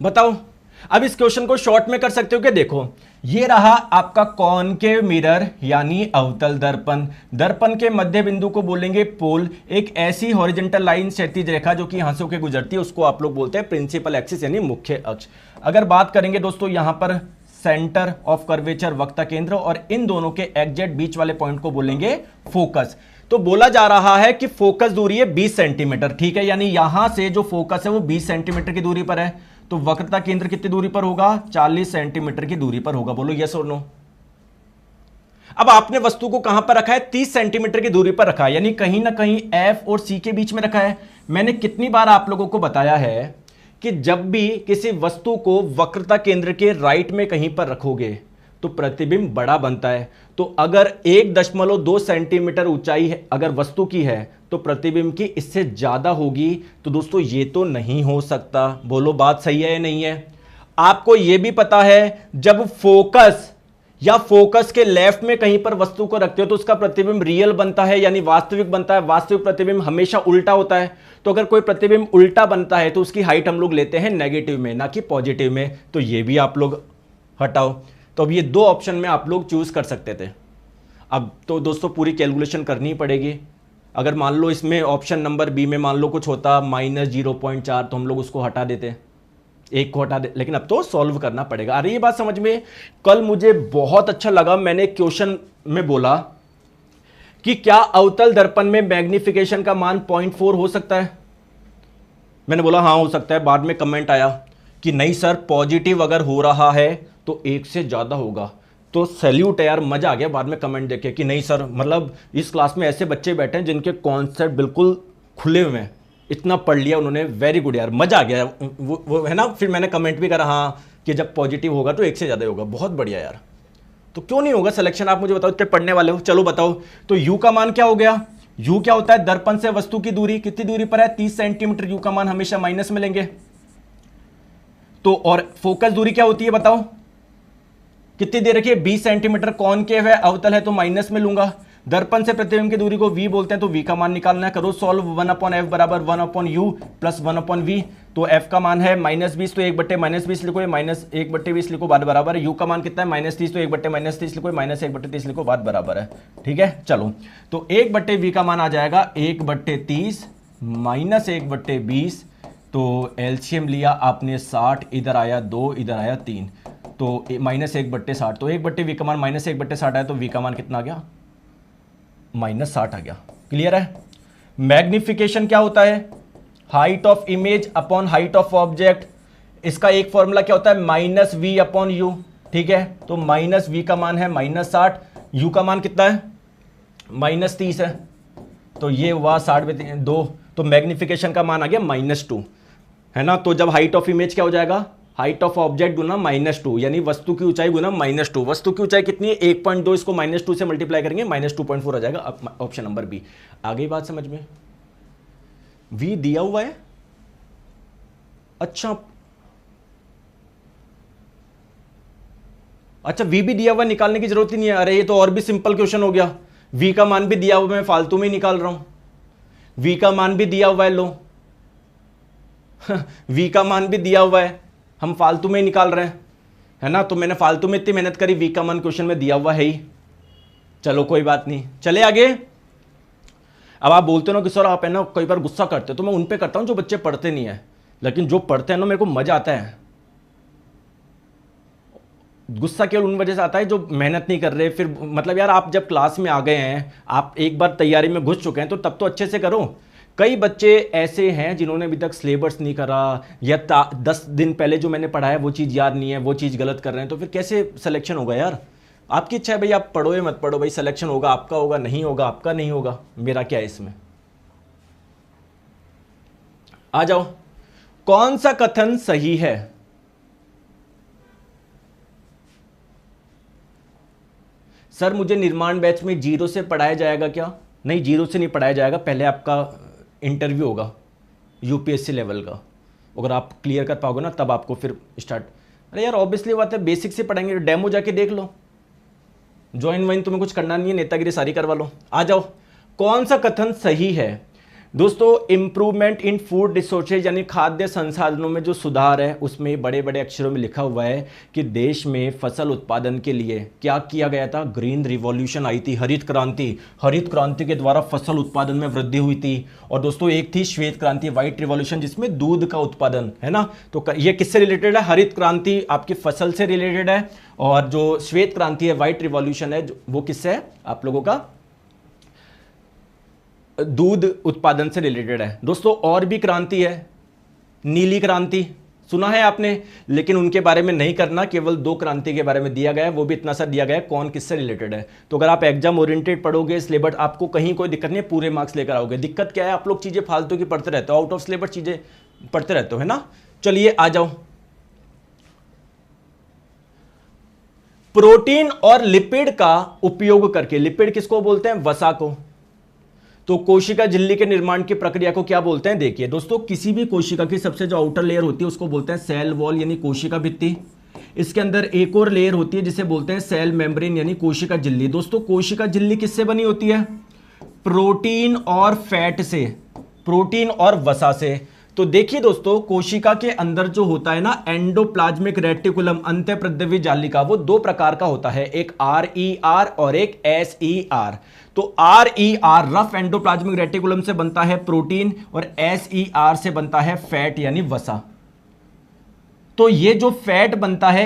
बताओ। अब इस क्वेश्चन को शॉर्ट में कर सकते हो कि देखो ये रहा आपका कॉनकेव मिरर यानी अवतल दर्पण, दर्पण के मध्य बिंदु को बोलेंगे पोल, एक ऐसी हॉरिजॉन्टल लाइन क्षैतिज रेखा जो कि यहां से होकर गुजरती है उसको आप लोग बोलते हैं प्रिंसिपल एक्सिस यानी मुख्य अक्ष। अगर बात करेंगे दोस्तों यहां पर सेंटर ऑफ कर्वेचर वक्ता केंद्र, और इन दोनों के एग्जैक्ट बीच वाले पॉइंट को बोलेंगे फोकस। तो बोला जा रहा है कि फोकस दूरी है 20 सेंटीमीटर, ठीक है, यानी यहां से जो फोकस है वो 20 सेंटीमीटर की दूरी पर है। तो वक्रता केंद्र कितनी दूरी पर होगा, 40 सेंटीमीटर की दूरी पर होगा। बोलो यस और नो। अब आपने वस्तु को कहां पर रखा है, 30 सेंटीमीटर की दूरी पर रखा है, यानी कहीं ना कहीं F और C के बीच में रखा है। मैंने कितनी बार आप लोगों को बताया है कि जब भी किसी वस्तु को वक्रता केंद्र के राइट में कहीं पर रखोगे तो प्रतिबिंब बड़ा बनता है। तो अगर 1.2 सेंटीमीटर ऊंचाई है अगर वस्तु की है तो प्रतिबिंब की इससे ज्यादा होगी। तो दोस्तों ये तो नहीं हो सकता। बोलो बात सही है या नहीं है? आपको यह भी पता है जब फोकस या फोकस के लेफ्ट में कहीं पर वस्तु को रखते हो तो उसका प्रतिबिंब रियल बनता है, यानी वास्तविक बनता है। वास्तविक प्रतिबिंब हमेशा उल्टा होता है, तो अगर कोई प्रतिबिंब उल्टा बनता है तो उसकी हाइट हम लोग लेते हैं नेगेटिव में, ना कि पॉजिटिव में। तो ये भी आप लोग हटाओ। तो अब ये दो ऑप्शन में आप लोग चूज कर सकते थे। अब तो दोस्तों पूरी कैलकुलेशन करनी पड़ेगी। अगर मान लो इसमें ऑप्शन नंबर बी में मान लो कुछ होता -0.4, तो हम लोग उसको हटा देते, एक को हटा दे, लेकिन अब तो सॉल्व करना पड़ेगा। अरे ये बात समझ में, कल मुझे बहुत अच्छा लगा, मैंने क्वेश्चन में बोला कि क्या अवतल दर्पण में मैग्निफिकेशन का मान 0.4 हो सकता है। मैंने बोला हाँ हो सकता है। बाद में कमेंट आया कि नहीं सर, पॉजिटिव अगर हो रहा है तो 1 से ज़्यादा होगा। तो सैल्यूट है यार, मज़ा आ गया बाद में कमेंट देखे कि नहीं सर, मतलब इस क्लास में ऐसे बच्चे बैठे हैं जिनके कॉन्सेप्ट बिल्कुल खुले हुए हैं, इतना पढ़ लिया उन्होंने, वेरी गुड यार, मज़ा आ गया। वो है ना। फिर मैंने कमेंट भी करा हाँ कि जब पॉजिटिव होगा तो 1 से ज़्यादा होगा। बहुत बढ़िया यार। तो क्यों नहीं होगा सिलेक्शन, आप मुझे बताओ, इतने पढ़ने वाले हो। चलो बताओ, तो यू का मान क्या हो गया। यू क्या होता है, दर्पण से वस्तु की दूरी, कितनी दूरी पर है, 30 सेंटीमीटर। यू का मान हमेशा माइनस में लेंगे। तो और फोकस दूरी क्या होती है बताओ, कितनी दे रखी है, 20 सेंटीमीटर। कॉनकेव है, अवतल है, तो माइनस में लूंगा। दर्पण से प्रतिबिंब की दूरी को v बोलते हैं, तो v का मान निकालना है। करो सॉल्व, 1/f बराबर 1/u प्लस 1/v। तो f का मान है -20, तो 1/-20 लिखो, ये -1/20 लिखो, बात बराबर है। u का मान कितना है, -30, तो 1/-30 लिखो, -1/30 लिखो, बात बराबर है। ठीक है, चलो तो 1/v का मान आ जाएगा 1/30 -1/20। तो एलसीएम लिया आपने 60, इधर आया 2, इधर आया 3, तो -1/60। तो 1/v का मान -1/60 आया, तो v का मान कितना आ गया, -60 आ गया। क्लियर है। मैग्निफिकेशन क्या होता है, height of image upon height of object. इसका एक फॉर्मूला क्या होता है, -v/u। ठीक है, तो -v का मान है -60, u का मान कितना है, -30 है, तो ये हुआ 60/2, तो मैग्निफिकेशन का मान आ गया -2, है ना। तो जब हाइट ऑफ इमेज क्या हो जाएगा, हाइट ऑफ ऑब्जेक्ट गुना -2, यानी वस्तु की ऊंचाई गुना -2। वस्तु की ऊंचाई कितनी है, 1.2, इसको -2 से मल्टीप्लाई करेंगे, -2.4 आ जाएगा। Option number B. आ गई बात समझ में। v दिया हुआ है, अच्छा v भी दिया हुआ, निकालने की जरूरत ही नहीं है। अरे ये तो और भी सिंपल क्वेश्चन हो गया। v का मान भी दिया हुआ, मैं फालतू में ही निकाल रहा हूं। v का मान भी दिया हुआ है, लो v का मान भी दिया हुआ है, हम फालतू में ही निकाल रहे हैं, है ना। तो मैंने फालतू में इतनी मेहनत करी, v का मान क्वेश्चन में दिया हुआ है ही। चलो कोई बात नहीं, चले आगे। अब आप बोलते हो ना कि सर आप है ना कई बार गुस्सा करते हो, तो मैं उन पे करता हूं जो बच्चे पढ़ते नहीं है, लेकिन जो पढ़ते हैं ना मेरे को मजा आता है। गुस्सा केवल उन वजह से आता है जो मेहनत नहीं कर रहे। फिर मतलब यार आप जब क्लास में आ गए हैं, आप एक बार तैयारी में घुस चुके हैं, तो तब तो अच्छे से करो। कई बच्चे ऐसे हैं जिन्होंने अभी तक सिलेबस नहीं करा, या 10 दिन पहले जो मैंने पढ़ा है वो चीज़ याद नहीं है, वो चीज़ गलत कर रहे हैं, तो फिर कैसे सिलेक्शन होगा यार। आपकी इच्छा है भाई, आप पढ़ो या मत पढ़ो भाई, सिलेक्शन होगा आपका, होगा नहीं होगा आपका, नहीं होगा मेरा क्या है इसमें। आ जाओ, कौन सा कथन सही है। सर मुझे निर्माण बैच में 0 से पढ़ाया जाएगा क्या। नहीं, 0 से नहीं पढ़ाया जाएगा, पहले आपका इंटरव्यू होगा यूपीएससी लेवल का। अगर आप क्लियर कर पाओगे ना तब आपको फिर स्टार्ट। अरे यार ऑब्वियसली बात है, बेसिक से पढ़ाएंगे, डेमो जाके देख लो, ज्वाइन वाइन तुम्हें कुछ करना नहीं है, नेतागिरी सारी करवा लो। आ जाओ, कौन सा कथन सही है दोस्तों। इंप्रूवमेंट इन फूड रिसोर्सेज, यानी खाद्य संसाधनों में जो सुधार है, उसमें बड़े बड़े अक्षरों में लिखा हुआ है कि देश में फसल उत्पादन के लिए क्या किया गया था, ग्रीन रिवॉल्यूशन आई थी, हरित क्रांति। हरित क्रांति के द्वारा फसल उत्पादन में वृद्धि हुई थी। और दोस्तों एक थी श्वेत क्रांति, व्हाइट रिवॉल्यूशन, जिसमें दूध का उत्पादन, है ना। तो ये किससे रिलेटेड है, हरित क्रांति आपकी फसल से रिलेटेड है, और जो श्वेत क्रांति है, व्हाइट रिवॉल्यूशन है, वो किससे है, आप लोगों का दूध उत्पादन से रिलेटेड है। दोस्तों और भी क्रांति है, नीली क्रांति सुना है आपने, लेकिन उनके बारे में नहीं करना, केवल 2 क्रांति के बारे में दिया गया है, वो भी इतना सा दिया गया है कौन किससे रिलेटेड है। तो अगर आप एग्जाम ओरिएंटेड पढ़ोगे सिलेबस, आपको कहीं कोई दिक्कत नहीं है, पूरे मार्क्स लेकर आओगे। दिक्कत क्या है, आप लोग चीजें फालतू की पढ़ते रहते हो, आउट ऑफ सिलेबस चीजें पढ़ते रहते हो, है ना। चलिए आ जाओ, प्रोटीन और लिपिड का उपयोग करके, लिपिड किसको बोलते हैं, वसा को, तो कोशिका झिल्ली के निर्माण की प्रक्रिया को क्या बोलते हैं। देखिए दोस्तों, किसी भी कोशिका की सबसे जो आउटर लेयर होती है उसको बोलते हैं सेल वॉल, यानी कोशिका भित्ति। इसके अंदर एक और लेयर होती है जिसे बोलते हैं सेल मेम्ब्रेन यानी कोशिका झिल्ली। दोस्तों कोशिका झिल्ली किससे बनी होती है? प्रोटीन और फैट से, प्रोटीन और वसा से। तो देखिए दोस्तों, कोशिका के अंदर जो होता है ना एंडोप्लाज्मिक रेटिकुलम, अंतःप्रद्रव्य जालिका, वो दो प्रकार का होता है, एक RER और एक SER। तो RER रफ एंडोप्लाज्मिक रेटिकुलम से बनता है प्रोटीन और SER से बनता है फैट यानी वसा। तो ये जो फैट बनता है,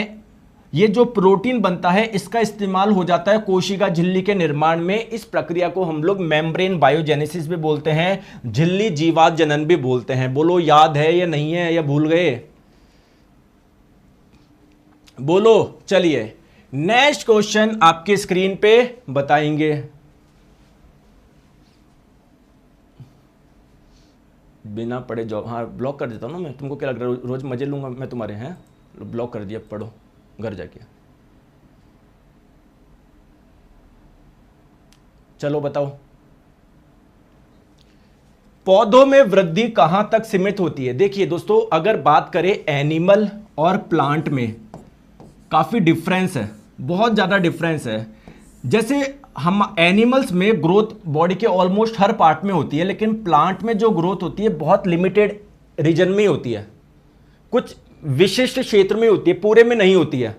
ये जो प्रोटीन बनता है, इसका इस्तेमाल हो जाता है कोशिका झिल्ली के निर्माण में। इस प्रक्रिया को हम लोग मेम्ब्रेन बायोजेनेसिस भी बोलते हैं, झिल्ली जीवात जनन भी बोलते हैं। बोलो याद है या नहीं है या भूल गए? बोलो। चलिए नेक्स्ट क्वेश्चन आपके स्क्रीन पे बताएंगे। बिना पढ़े जॉब, हाँ ब्लॉक कर देता हूँ ना मैं। तुमको क्या लग रहा है रोज मजे लूंगा मैं तुम्हारे? हैं ब्लॉक कर दिया, पढ़ो घर जाके। चलो बताओ, पौधों में वृद्धि कहां तक सीमित होती है? देखिए दोस्तों, अगर बात करें एनिमल और प्लांट में काफी डिफरेंस है, बहुत ज्यादा डिफरेंस है। जैसे हम एनिमल्स में ग्रोथ बॉडी के ऑलमोस्ट हर पार्ट में होती है, लेकिन प्लांट में जो ग्रोथ होती है बहुत लिमिटेड रीजन में होती है, कुछ विशिष्ट क्षेत्र में होती है, पूरे में नहीं होती है।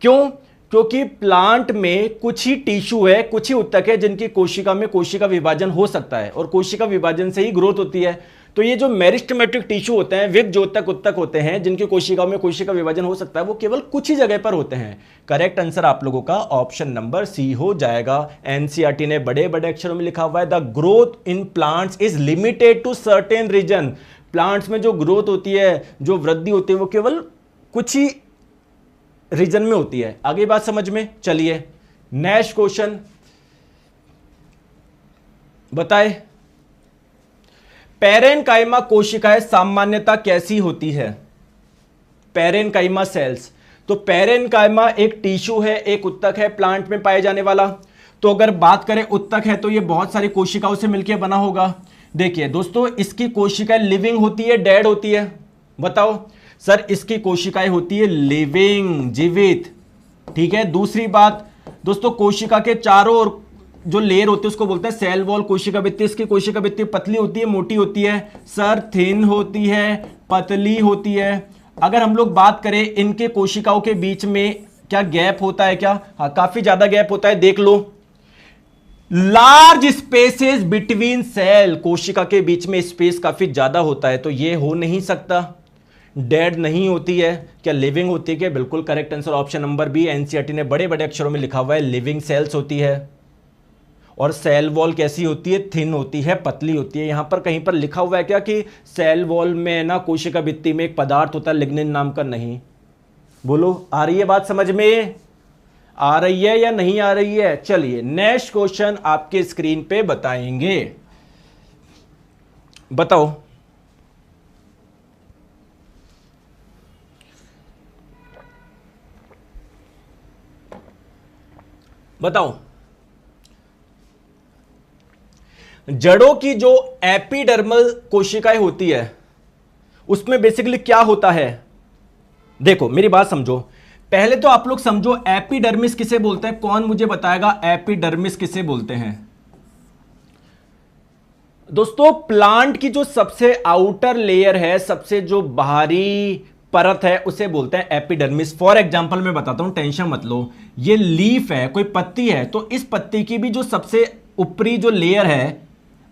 क्यों? क्योंकि प्लांट में कुछ ही टिश्यू है, कुछ ही उत्तक है जिनकी कोशिका में कोशिका विभाजन हो सकता है और कोशिका विभाजन से ही ग्रोथ होती है। तो ये जो मेरिस्टेमेटिक टिश्यू होते हैं, विगजोतक उत्तक होते हैं जिनकी कोशिका में कोशिका विभाजन हो सकता है, वो केवल कुछ ही जगह पर होते हैं। करेक्ट आंसर आप लोगों का ऑप्शन नंबर सी हो जाएगा। एनसीईआरटी ने बड़े बड़े अक्षरों में लिखा हुआ है, the growth in plants is limited to certain region. Plants में जो ग्रोथ होती है, जो वृद्धि होती है, वो केवल कुछ ही रीजन में होती है। आगे बात समझ में? चलिए नेक्स्ट क्वेश्चन बताए। पैरेनकाइमा कोशिकाएं सामान्यता कैसी होती है? Parenchyma cells. तो पैरेनकाइमा एक टिश्यू है, एक उत्तक है प्लांट में पाए जाने वाला। तो अगर बात करें उत्तक है तो ये बहुत सारी कोशिकाओं से मिलकर बना होगा। देखिए दोस्तों, इसकी कोशिकाएं लिविंग होती है, डेड होती है? बताओ सर, इसकी कोशिकाएं होती है लिविंग, जीवित। ठीक है। दूसरी बात दोस्तों, कोशिका के चारों ओर जो लेयर होती है उसको बोलते हैं सेल वॉल। कोशिका भित्ति, इसकी कोशिका भित्ति पतली होती है, मोटी होती है? सर थिन होती है, पतली होती है। अगर हम लोग बात करें इनके कोशिकाओं के बीच में क्या गैप होता है क्या? हाँ, काफी ज्यादा गैप होता है, देख लो। लार्ज स्पेसेस बिटवीन सेल, कोशिका के बीच में स्पेस काफी ज्यादा होता है, तो ये हो नहीं सकता। डेड नहीं होती है, क्या लिविंग होती है क्या? बिल्कुल correct answer option number B. NCERT ने बड़े बड़े अक्षरों में लिखा हुआ है लिविंग सेल्स होती है। और सेल वॉल कैसी होती है? थिन होती है, पतली होती है। यहां पर कहीं पर लिखा हुआ है क्या कि सेल वॉल में ना कोशिका भित्ति में एक पदार्थ होता है लिग्निन नाम का? नहीं। बोलो, आ रही है बात समझ में? आ रही है या नहीं आ रही है? चलिए नेक्स्ट क्वेश्चन आपके स्क्रीन पे बताएंगे। बताओ, बताओ जड़ों की जो एपिडर्मल कोशिकाएं होती है उसमें बेसिकली क्या होता है? देखो मेरी बात समझो, पहले तो आप लोग समझो एपिडर्मिस किसे बोलते हैं। कौन मुझे बताएगा एपिडर्मिस किसे बोलते हैं? दोस्तों प्लांट की जो सबसे आउटर लेयर है, सबसे जो बाहरी परत है, उसे बोलते हैं एपिडर्मिस। फॉर एग्जांपल मैं बताता हूं, टेंशन मत लो। ये लीफ है, कोई पत्ती है, तो इस पत्ती की भी जो सबसे ऊपरी जो लेयर है,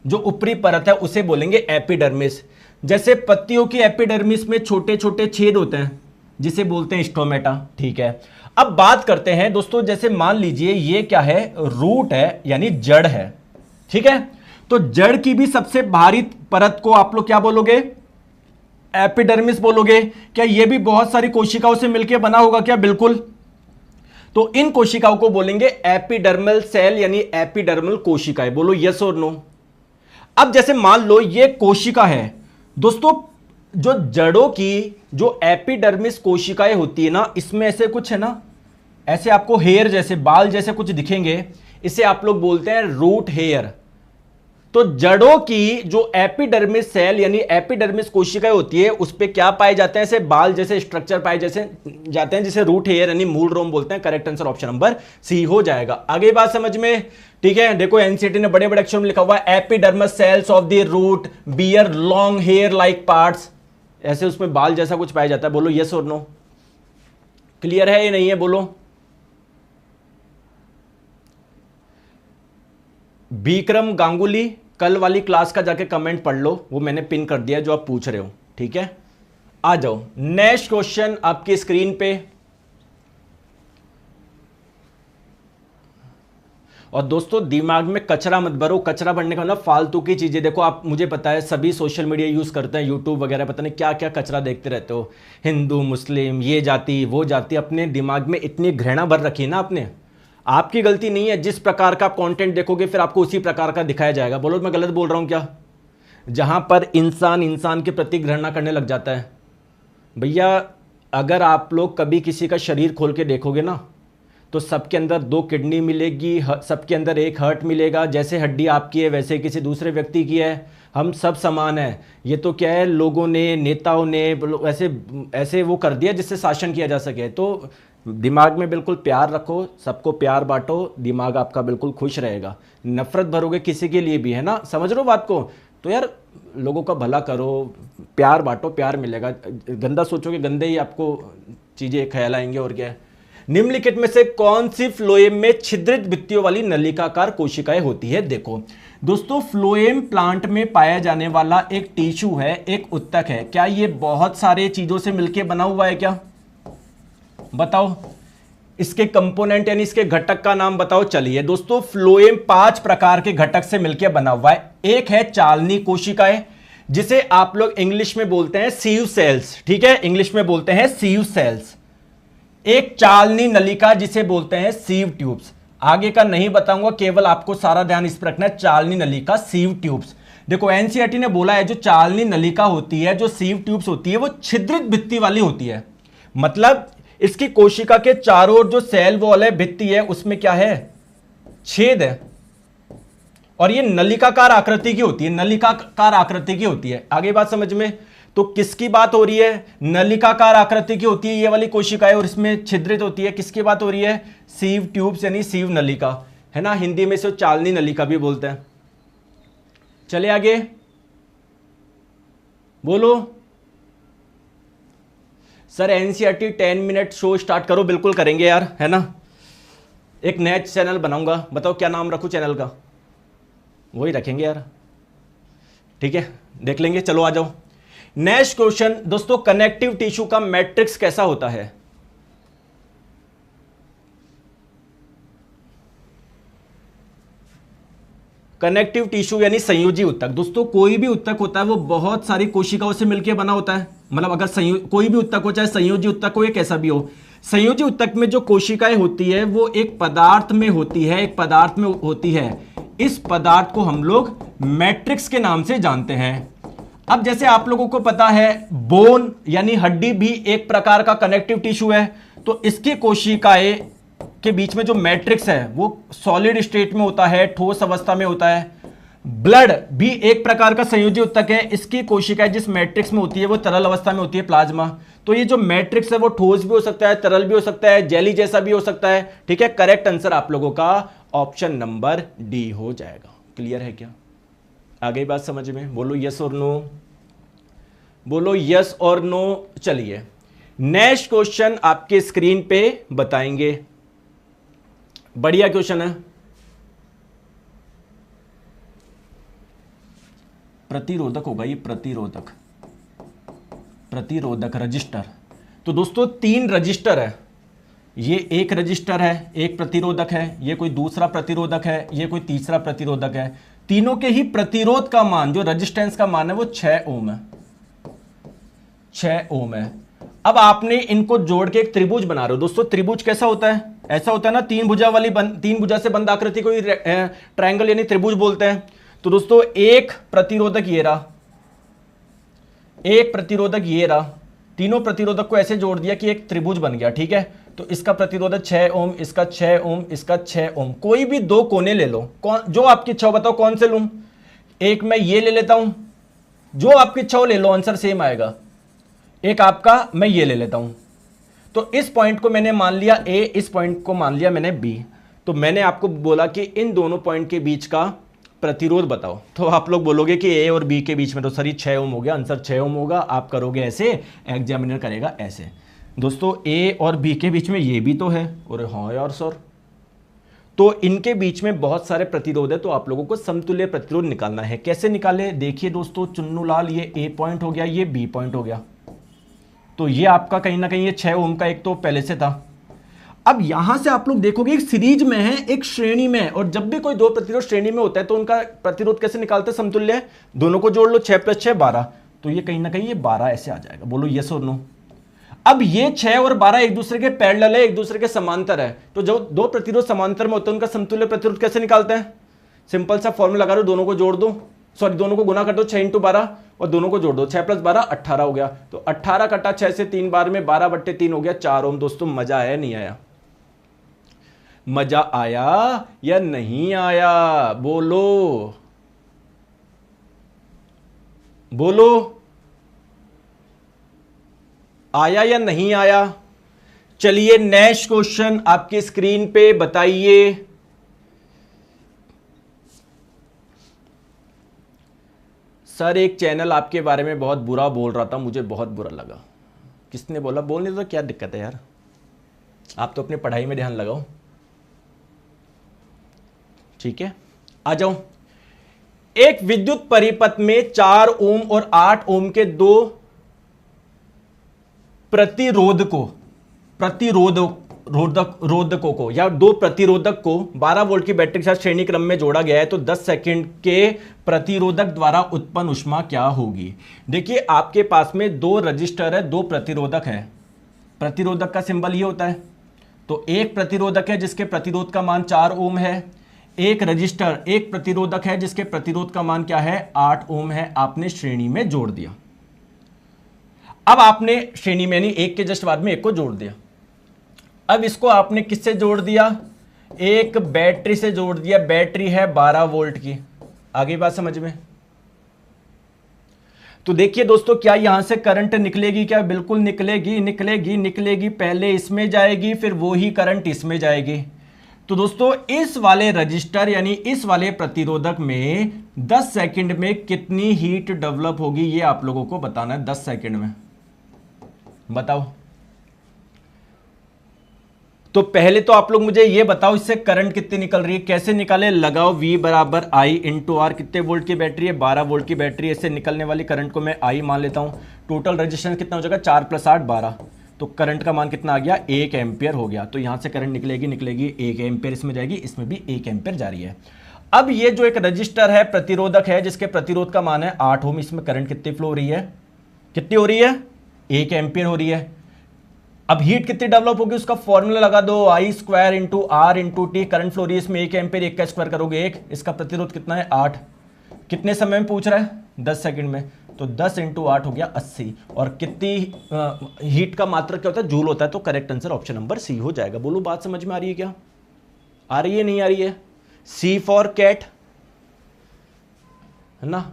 जो ऊपरी परत है, उसे बोलेंगे एपिडर्मिस। जैसे पत्तियों की एपिडर्मिस में छोटे छोटे छेद होते हैं जिसे बोलते हैं स्टोमेटा। ठीक है। अब बात करते हैं दोस्तों, जैसे मान लीजिए ये क्या है? रूट है, यानी जड़ है। ठीक है। तो जड़ की भी सबसे बाहरी परत को आप लोग क्या बोलोगे? एपिडर्मिस बोलोगे। क्या ये भी बहुत सारी कोशिकाओं से मिलकर बना होगा क्या? बिल्कुल। तो इन कोशिकाओं को बोलेंगे एपिडर्मल सेल यानी एपिडर्मल कोशिकाएं। बोलो यस और नो। अब जैसे मान लो ये कोशिका है दोस्तों, जो जड़ों की जो एपिडर्मिस कोशिकाएं होती है ना, इसमें ऐसे कुछ है ना, ऐसे आपको हेयर जैसे, बाल जैसे कुछ दिखेंगे, इसे आप लोग बोलते हैं रूट हेयर। तो जड़ों की जो एपिडर्मिस सेल यानी एपिडर्मिस कोशिकाएं होती है उस पे क्या पाए जाते हैं, ऐसे बाल जैसे स्ट्रक्चर पाए जैसे जाते हैं जिसे रूट हेयर यानी मूल रोम बोलते हैं। Correct answer option number C हो जाएगा। आगे बात समझ में, ठीक है। देखो एनसीईआरटी ने बड़े बड़े अक्षरों में लिखा हुआ है epidermis cells of the root bear long hair like parts, ऐसे उसमें बाल जैसा कुछ पाया जाता है। बोलो यस और नो, क्लियर है या नहीं है, बोलो। विक्रम गांगुली, कल वाली क्लास का जाके कमेंट पढ़ लो, वो मैंने पिन कर दिया जो आप पूछ रहे हो, ठीक है। आ जाओ नेक्स्ट क्वेश्चन आपकी स्क्रीन पे। और दोस्तों दिमाग में कचरा मत भरो, कचरा भरने का मतलब फालतू की चीजें। देखो आप, मुझे पता है सभी सोशल मीडिया यूज करते हैं, यूट्यूब वगैरह, पता नहीं क्या क्या कचरा देखते रहते हो, हिंदू मुस्लिम ये जाति वो जाति, अपने दिमाग में इतनी घृणा भर रखी है ना आपने। आपकी गलती नहीं है, जिस प्रकार का आप कंटेंट देखोगे फिर आपको उसी प्रकार का दिखाया जाएगा। बोलो मैं गलत बोल रहा हूं क्या? जहां पर इंसान इंसान के प्रति घृणा करने लग जाता है, भैया अगर आप लोग कभी किसी का शरीर खोल के देखोगे ना तो सबके अंदर 2 किडनी मिलेगी, सबके अंदर 1 हार्ट मिलेगा। जैसे हड्डी आपकी है वैसे किसी दूसरे व्यक्ति की है, हम सब समान हैं। ये तो क्या है, लोगों ने, नेताओं ने ऐसे ऐसे वो कर दिया जिससे शासन किया जा सके। तो दिमाग में बिल्कुल प्यार रखो, सबको प्यार बांटो, दिमाग आपका बिल्कुल खुश रहेगा। नफरत भरोगे किसी के लिए भी, है ना, समझ रहे हो बात को? तो यार लोगों का भला करो, प्यार बांटो, प्यार मिलेगा। गंदा सोचोगे गंदे ही आपको चीजें ख्याल आएंगे। और क्या है, निम्नलिखित में से कौन सी फ्लोएम में छिद्रित भित्तियों वाली नलिकाकार कोशिकाएं होती है? देखो दोस्तों, फ्लोएम प्लांट में पाया जाने वाला एक टिश्यू है, एक उत्तक है। क्या ये बहुत सारे चीजों से मिलकर बना हुआ है क्या? बताओ इसके कंपोनेंट यानी इसके घटक का नाम बताओ। चलिए दोस्तों, फ्लोएम 5 प्रकार के घटक से मिलकर बना हुआ है। एक है चालनी कोशिकाएं, जिसे आप लोग इंग्लिश में बोलते हैं सीव सेल्स, ठीक है, इंग्लिश में बोलते हैं सीव सेल्स। एक चालनी नलिका जिसे बोलते हैं सीव ट्यूब्स। आगे का नहीं बताऊंगा, केवल आपको सारा ध्यान इस पर रखना है, चालनी नलिका सीव ट्यूब्स। देखो एनसीईआरटी ने बोला है जो चालनी नलिका होती है, जो सीव ट्यूब्स होती है, वो छिद्रित भित्ति वाली होती है। मतलब इसकी कोशिका के चारों ओर जो सेल वॉल है, भित्ति है, उसमें क्या है, छेद है। और ये नलिकाकार आकृति की होती है, नलिकाकार आकृति की होती है। आगे बात समझ में? तो किसकी बात हो रही है? नलिकाकार आकृति की होती है ये वाली कोशिकाएं और इसमें छिद्रित होती है। किसकी बात हो रही है? सीव ट्यूब्स यानी सीव नलिका, है ना, हिंदी में इसे चालनी नलिका भी बोलते हैं। चले आगे बोलो। Sir NCERT 10 minute show start करो। बिल्कुल करेंगे यार, है ना। एक नया चैनल बनाऊंगा, बताओ क्या नाम रखूं चैनल का? वही रखेंगे यार, ठीक है, देख लेंगे। चलो आ जाओ नेक्स्ट क्वेश्चन। दोस्तों कनेक्टिव टिश्यू का मैट्रिक्स कैसा होता है? कनेक्टिव टिश्यू यानी संयोजी उत्तक। दोस्तों कोई भी उत्तक होता है वो बहुत सारी कोशिकाओं से मिलकर बना होता है। मतलब अगर कोई भी उत्तक हो, चाहे संयोजी उत्तक हो या कैसा भी हो, संयोजी उत्तक में जो कोशिकाएं होती है वो एक पदार्थ में होती है, एक पदार्थ में होती है। इस पदार्थ को हम लोग मैट्रिक्स के नाम से जानते हैं। अब जैसे आप लोगों को पता है बोन यानी हड्डी भी एक प्रकार का कनेक्टिव टिश्यू है, तो इसकी कोशिकाएं के बीच में जो मैट्रिक्स है वो सॉलिड स्टेट में होता है, ठोस अवस्था में होता है। ब्लड भी एक प्रकार का संयोजी उत्तक है, इसकी कोशिकाएं जिस मैट्रिक्स में होती है वो तरल अवस्था में होती है, प्लाज्मा। तो ये जो मैट्रिक्स है वो ठोस भी हो सकता है, तरल भी हो सकता है, जेली जैसा भी हो सकता है, ठीक है। करेक्ट आंसर आप लोगों का ऑप्शन नंबर डी हो जाएगा। क्लियर है क्या? आगे बात समझ में? बोलो यस और नो, बोलो यस और नो। चलिए नेक्स्ट क्वेश्चन आपके स्क्रीन पे बताएंगे। बढ़िया क्वेश्चन है। प्रतिरोधक होगा ये, प्रतिरोधक, प्रतिरोधक रजिस्टर। तो दोस्तों 3 रजिस्टर है, ये एक रजिस्टर है, एक प्रतिरोधक है, ये कोई दूसरा प्रतिरोधक है, ये कोई तीसरा प्रतिरोधक है। तीनों के ही प्रतिरोध का मान, जो रेजिस्टेंस का मान है वो 6 ओम है, 6 ओम है। अब आपने इनको जोड़ के एक त्रिभुज बना रहे हो। दोस्तों त्रिभुज कैसा होता है? ऐसा होता है ना, 3 भुजा वाली तीन भुजा से बंद आकृति को ट्रायंगल यानी त्रिभुज बोलते हैं। तो दोस्तों एक प्रतिरोधक ये रहा, एक प्रतिरोधक ये रहा, तीनों प्रतिरोधक को ऐसे जोड़ दिया कि एक त्रिभुज बन गया, ठीक है। तो इसका प्रतिरोधक 6 ओम, इसका 6 ओम, इसका 6 ओम। कोई भी 2 कोने ले लो, जो आपकी इच्छा हो, बताओ कौन से लूं? एक मैं ये ले लेता हूं, जो आपकी इच्छा हो ले लो, आंसर सेम आएगा। एक आपका मैं ये ले लेता हूं। तो इस पॉइंट को मैंने मान लिया ए, इस पॉइंट को मान लिया मैंने बी। तो मैंने आपको बोला कि इन दोनों पॉइंट के बीच का प्रतिरोध बताओ। तो आप लोग बोलोगे कि ए और बी के बीच में तो सर 6 ओम हो गया, आंसर 6 ओम होगा। आप करोगे ऐसे, एग्जामिनर करेगा ऐसे। दोस्तों ए और बी के बीच में ये भी तो है, और हाँ यार सर, तो इनके बीच में बहुत सारे प्रतिरोध है, तो आप लोगों को समतुल्य प्रतिरोध निकालना है। कैसे निकाले? देखिए दोस्तों, चुन्नू लाल, ये ए पॉइंट हो गया, ये बी पॉइंट हो गया। तो ये आपका कहीं ना कहीं ये 6 ओम का एक तो पहले से था। अब यहां से आप लोग देखोगे एक सीरीज में है, एक श्रेणी में है, और जब भी कोई दो प्रतिरोध श्रेणी में होता है तो उनका प्रतिरोध कैसे निकालते हैं? समतुल्य। दोनों को जोड़ लो, 6 + 6 12, तो ये कहीं ना कहीं ये 12 ऐसे आ जाएगा। बोलो यस और नो। अब ये 6 और 12 एक दूसरे के पैरेलल है, एक दूसरे के समांतर है, तो जो दो प्रतिरोध समांतर में होते हैं उनका समतुल्य प्रतिरोध कैसे निकालते हैं? सिंपल सा फॉर्मूला लगा दो, दोनों को जोड़ दो, सॉरी दोनों को गुना कर दो, 6 × 12, और दोनों को जोड़ दो, 6 + 12 18 हो गया। तो 18 कटा 6 से 3 बार में 12/3 हो गया, 4 ओम। दोस्तों मजा आया नहीं आया? मजा आया या नहीं आया? बोलो बोलो, आया या नहीं आया? चलिए नेक्स्ट क्वेश्चन आपकी स्क्रीन पे बताइए। सर एक चैनल आपके बारे में बहुत बुरा बोल रहा था, मुझे बहुत बुरा लगा। किसने बोला? बोलने तो क्या दिक्कत है यार, आप तो अपनी पढ़ाई में ध्यान लगाओ। ठीक है, आ जाओ। एक विद्युत परिपथ में 4 ओम और 8 ओम के दो रोधकों को या दो प्रतिरोधक को 12 वोल्ट की बैटरी के साथ श्रेणी क्रम में जोड़ा गया है, तो 10 सेकंड के प्रतिरोधक द्वारा उत्पन्न ऊष्मा क्या होगी? देखिए आपके पास में दो रजिस्टर है, दो प्रतिरोधक है। प्रतिरोधक का सिंबल ये होता है। तो एक प्रतिरोधक है जिसके प्रतिरोध का मान 4 ओम है, एक रजिस्टर, एक प्रतिरोधक है जिसके प्रतिरोध का मान क्या है? 8 ओम है। आपने श्रेणी में जोड़ दिया। अब आपने श्रेणी में नहीं, एक के जस्ट बाद में एक को जोड़ दिया। अब इसको आपने किससे जोड़ दिया? एक बैटरी से जोड़ दिया। बैटरी है 12 वोल्ट की। आगे बात समझ में? तो देखिए दोस्तों, क्या यहां से करंट निकलेगी? क्या बिल्कुल निकलेगी, निकलेगी, निकलेगी। पहले इसमें जाएगी, फिर वो ही करंट इसमें जाएगी। तो दोस्तों इस वाले रजिस्टर यानी इस वाले प्रतिरोधक में 10 सेकंड में कितनी हीट डेवलप होगी, ये आप लोगों को बताना है। 10 सेकंड में बताओ। तो पहले तो आप लोग मुझे ये बताओ, इससे करंट कितनी निकल रही है? कैसे निकाले? लगाओ V = I × R। कितने वोल्ट की बैटरी है? 12 वोल्ट की बैटरी है। इससे निकलने वाली करंट को मैं I मान लेता हूं। टोटल रेजिस्टेंस कितना हो जाएगा? 4 + 8 12। तो करंट का मान कितना आ गया? 1 एम्पियर हो गया। तो यहां से करंट निकलेगी, निकलेगी 1 एम्पियर इसमें जाएगी, इसमें भी 1 एम्पियर जा रही है। अब ये जो एक रजिस्टर है, प्रतिरोधक है, जिसके प्रतिरोध का मान है 8 ओम, इसमें करंट कितनी फ्लो हो रही है? कितनी हो रही है? 1 एम्पियर हो रही है। अब हीट कितनी डेवलप होगी उसका फॉर्मूला लगा दो, I² × R × T। Current flow रही है इसमें 1 एम्पियर, 1 का स्क्वायर करोगे 1। इसका प्रतिरोध कितना है? 8। कितने समय में पूछ रहा है? 10 सेकंड में। तो 10 × 8 हो गया 80। और कितनी हीट का मात्रा क्या होता है? जूल होता है। तो correct answer option number C हो जाएगा। बोलो बात समझ में आ रही है क्या? आ रही है नहीं आ रही है? C फॉर कैट है ना।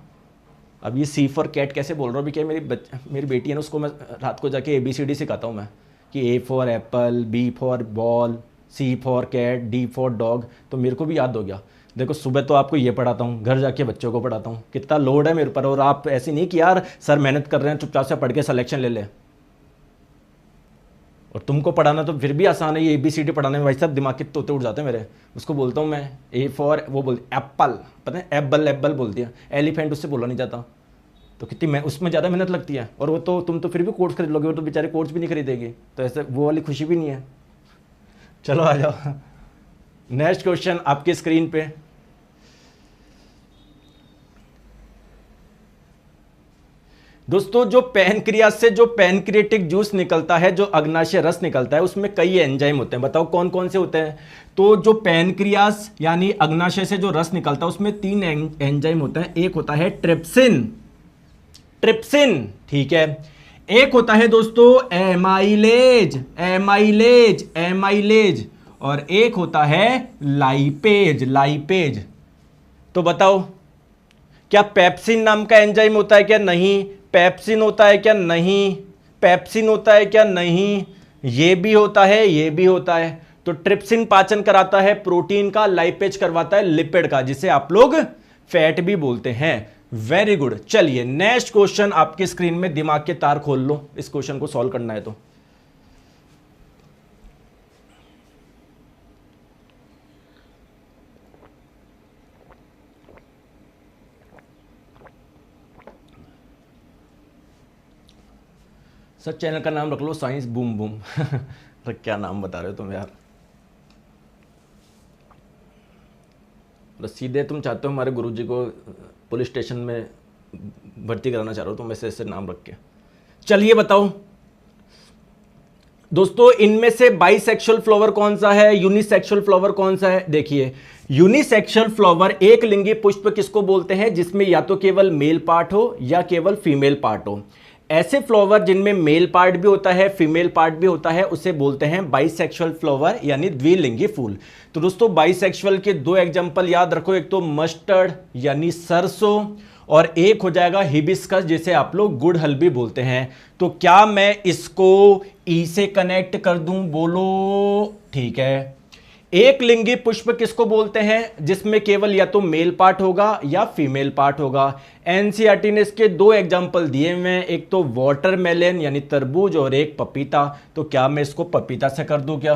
अब ये C फॉर कैट कैसे बोल रहा हूँ? क्या मेरी बेटी है ना, उसको मैं रात को जाके ABCD सिखाता हूँ मैं, कि A for apple, B for ball, C for cat, D for dog. तो मेरे को भी याद हो गया। देखो सुबह तो आपको ये पढ़ाता हूँ, घर जाके बच्चों को पढ़ाता हूँ। कितना लोड है मेरे पर। और आप ऐसे नहीं कि यार सर मेहनत कर रहे हैं, चुपचाप से पढ़ के सिलेक्शन ले ले। और तुमको पढ़ाना तो फिर भी आसान है, ये ABCD पढ़ाने में भाई साहब दिमाग के तोते उड़ जाते हैं मेरे। उसको बोलता हूँ मैं A फॉर, वो बोलती एप्पल, पता है एप्पल, एप्पल बोलती है। एलिफेंट उससे बोला नहीं जाता। तो कितनी उसमें ज़्यादा मेहनत लगती है। और वो तो तुम तो फिर भी कोर्स खरीद लोगे, वो तो बेचारे कोर्स भी नहीं खरीदेगी। तो ऐसे वो वाली खुशी भी नहीं है। चलो आ जाओ, नेक्स्ट क्वेश्चन आपकी स्क्रीन पे। दोस्तों जो पैनक्रियास से जो पैनक्रियाटिक जूस निकलता है, जो अग्नाशय रस निकलता है, उसमें कई एंजाइम होते हैं। बताओ कौन कौन से होते हैं? तो जो पैनक्रियास यानी अग्नाशय से जो रस निकलता है उसमें 3 एंजाइम होते हैं। एक होता है ट्रिप्सिन, ट्रिप्सिन, ठीक है। एक होता है दोस्तों एमाइलेज, एमाइलेज, एमाइलेज। और एक होता है लाइपेज, लाइपेज। तो बताओ क्या पेप्सिन नाम का एंजाइम होता है क्या? नहीं। पेप्सिन होता है क्या? नहीं। पेप्सिन होता है क्या? नहीं। ये भी होता है, ये भी होता है। तो ट्रिप्सिन पाचन कराता है प्रोटीन का, लाइपेज करवाता है लिपिड का, जिसे आप लोग फैट भी बोलते हैं। Very good. चलिए नेक्स्ट क्वेश्चन आपकी स्क्रीन में, दिमाग के तार खोल लो, इस क्वेश्चन को सॉल्व करना है तो। सर चैनल का नाम रख लो साइंस बूम बूम। क्या नाम बता रहे हो तुम यार। सीधे तुम चाहते हो हमारे गुरुजी को पुलिस स्टेशन में भर्ती कराना चाह रहे हो तुम ऐसे ऐसे नाम रख के। चलिए बताओ दोस्तों, इनमें से बाइसेक्सुअल फ्लावर कौन सा है, यूनिसेक्सुअल फ्लावर कौन सा है? देखिए यूनिसेक्सुअल फ्लावर, एक लिंगी पुष्प किसको बोलते हैं? जिसमें या तो केवल मेल पार्ट हो या केवल फीमेल पार्ट हो। ऐसे फ्लावर जिनमें मेल पार्ट भी होता है फीमेल पार्ट भी होता है उसे बोलते हैं बाइसेक्सुअल फ्लावर यानी द्विलिंगी फूल। तो दोस्तों बाइसेक्सुअल के दो एग्जांपल याद रखो, एक तो मस्टर्ड यानी सरसों, और एक हो जाएगा हिबिस्कस जिसे आप लोग गुड़हल भी बोलते हैं। तो क्या मैं इसको ई से कनेक्ट कर दूं? बोलो। ठीक है। एक लिंगी पुष्प किसको बोलते हैं? जिसमें केवल या तो मेल पार्ट होगा या फीमेल पार्ट होगा। एनसीईआरटी ने इसके दो एग्जांपल दिए हुए हैं, एक तो वाटरमेलन यानी तरबूज और एक पपीता। तो क्या मैं इसको पपीता से कर दूं क्या?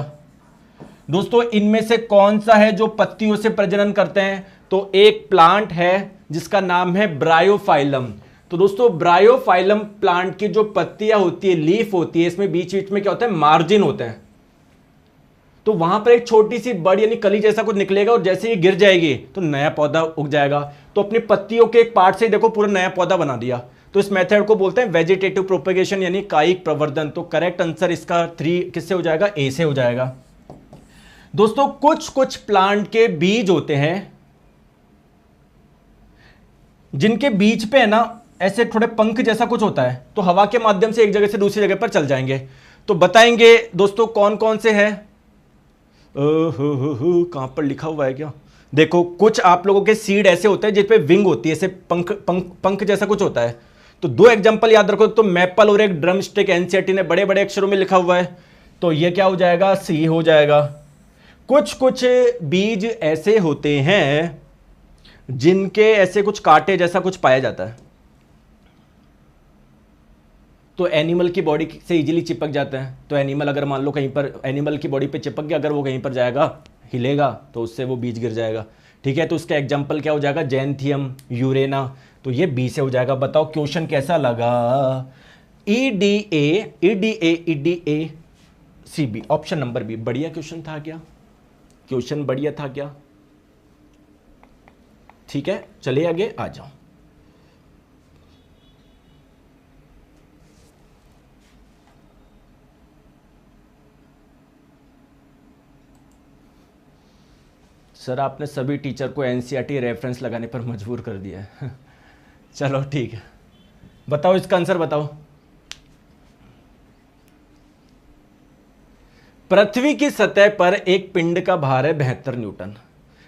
दोस्तों इनमें से कौन सा है जो पत्तियों से प्रजनन करते हैं? तो एक प्लांट है जिसका नाम है ब्रायोफाइलम। तो दोस्तों ब्रायोफाइलम प्लांट की जो पत्तियां होती है, लीफ होती है, इसमें बीच बीच में क्या होता है? मार्जिन होते हैं। तो वहां पर एक छोटी सी बड़ यानी कली जैसा कुछ निकलेगा और जैसे ही गिर जाएगी तो नया पौधा उग जाएगा। तो अपनी पत्तियों के एक पार्ट से देखो पूरा नया पौधा बना दिया। तो इस मेथड को बोलते हैं वेजिटेटिव प्रोपेगेशन यानी कायिक प्रवर्धन। तो करेक्ट आंसर इसका 3 किससे हो जाएगा? ए से हो जाएगा। दोस्तों कुछ कुछ प्लांट के बीज होते हैं जिनके बीज पे है ना ऐसे थोड़े पंख जैसा कुछ होता है, तो हवा के माध्यम से एक जगह से दूसरी जगह पर चल जाएंगे। तो बताएंगे दोस्तों कौन कौन से हैं? कहां पर लिखा हुआ है क्या? देखो कुछ आप लोगों के सीड ऐसे होते हैं जिस पे विंग होती है, ऐसे पंख पंख पंख जैसा कुछ होता है। तो दो एग्जांपल याद रखो, तो मैपल और एक ड्रम स्टिक। एनसीईआरटी ने बड़े बड़े अक्षरों में लिखा हुआ है, तो ये क्या हो जाएगा? सी हो जाएगा। कुछ कुछ बीज ऐसे होते हैं जिनके ऐसे कुछ कांटे जैसा कुछ पाया जाता है, तो एनिमल की बॉडी से इजीली चिपक जाते हैं। तो एनिमल अगर मान लो कहीं पर एनिमल की बॉडी पे चिपक गया, अगर वो कहीं पर जाएगा हिलेगा तो उससे वो बीज गिर जाएगा। ठीक है, तो उसका एग्जांपल क्या हो जाएगा? जैंथियम, यूरेना। तो ये बी से हो जाएगा। बताओ क्वेश्चन कैसा लगा? EDA CB option number B. बढ़िया क्वेश्चन था क्या? क्वेश्चन बढ़िया था क्या? ठीक है, चलिए आगे आ जाओ। सर आपने सभी टीचर को एनसीईआरटी रेफरेंस लगाने पर मजबूर कर दिया है। चलो ठीक है, बताओ इसका आंसर बताओ। पृथ्वी की सतह पर एक पिंड का भार है 72 न्यूटन।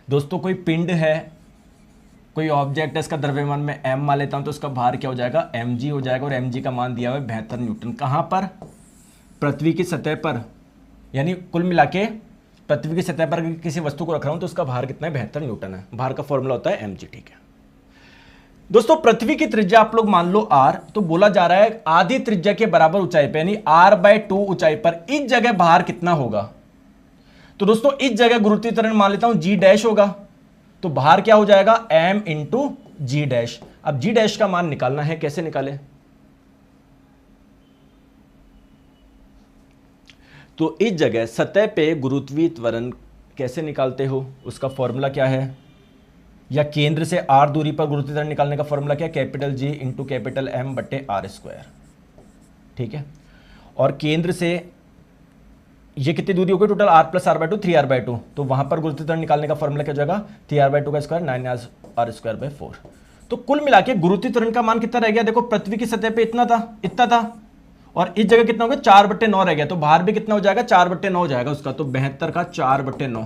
दोस्तों कोई पिंड है, कोई ऑब्जेक्ट है, इसका द्रव्यमान में m मान लेता हूं, तो इसका भार क्या हो जाएगा? mg हो जाएगा। और mg का मान दिया हुआ है 72 न्यूटन। कहां पर? पृथ्वी की सतह पर। यानी कुल मिला के पृथ्वी की सतह पर किसी वस्तु को रख रहा हूं तो उसका भार कितना है? 72 न्यूटन है। भार का फॉर्मूला होता है mg। ठीक है दोस्तों, पृथ्वी की त्रिज्या आप लोग मान लो r, तो बोला जा रहा है आधी त्रिज्या के बराबर ऊंचाई पर यानी r/2 ऊंचाई पर इस जगह भार कितना होगा? तो दोस्तों इस जगह गुरुत्वाकर्षण मान लेता हूं g डैश होगा, तो भार क्या हो जाएगा? m इंटू जी डैश। अब जी डैश का मान निकालना है, कैसे निकाले? तो इस जगह सतह पे गुरुत्वीय त्वरण कैसे निकालते हो? उसका फॉर्मूला क्या है? या केंद्र से r दूरी पर गुरुत्वीय त्वरण निकालने का फॉर्मूला क्या है? Capital G into capital M बटे R स्क्वायर। ठीक है, और केंद्र से ये कितनी दूरी हो गई total? r plus r/2 3r/2। तो वहां पर गुरुत्वीय त्वरण निकालने का फॉर्मूला क्या हो जाएगा? 3r/2 का स्क्वायर 9r स्क्वायर बाय 4। तो कुल मिला के गुरुत्वीय त्वरण का मान कितना रह गया? देखो पृथ्वी की सतह पे इतना था और इस जगह कितना हो गया? 4/9 रह गया। तो भार भी कितना हो जाएगा? 4/9 हो जाएगा उसका। तो 72 का 4/9,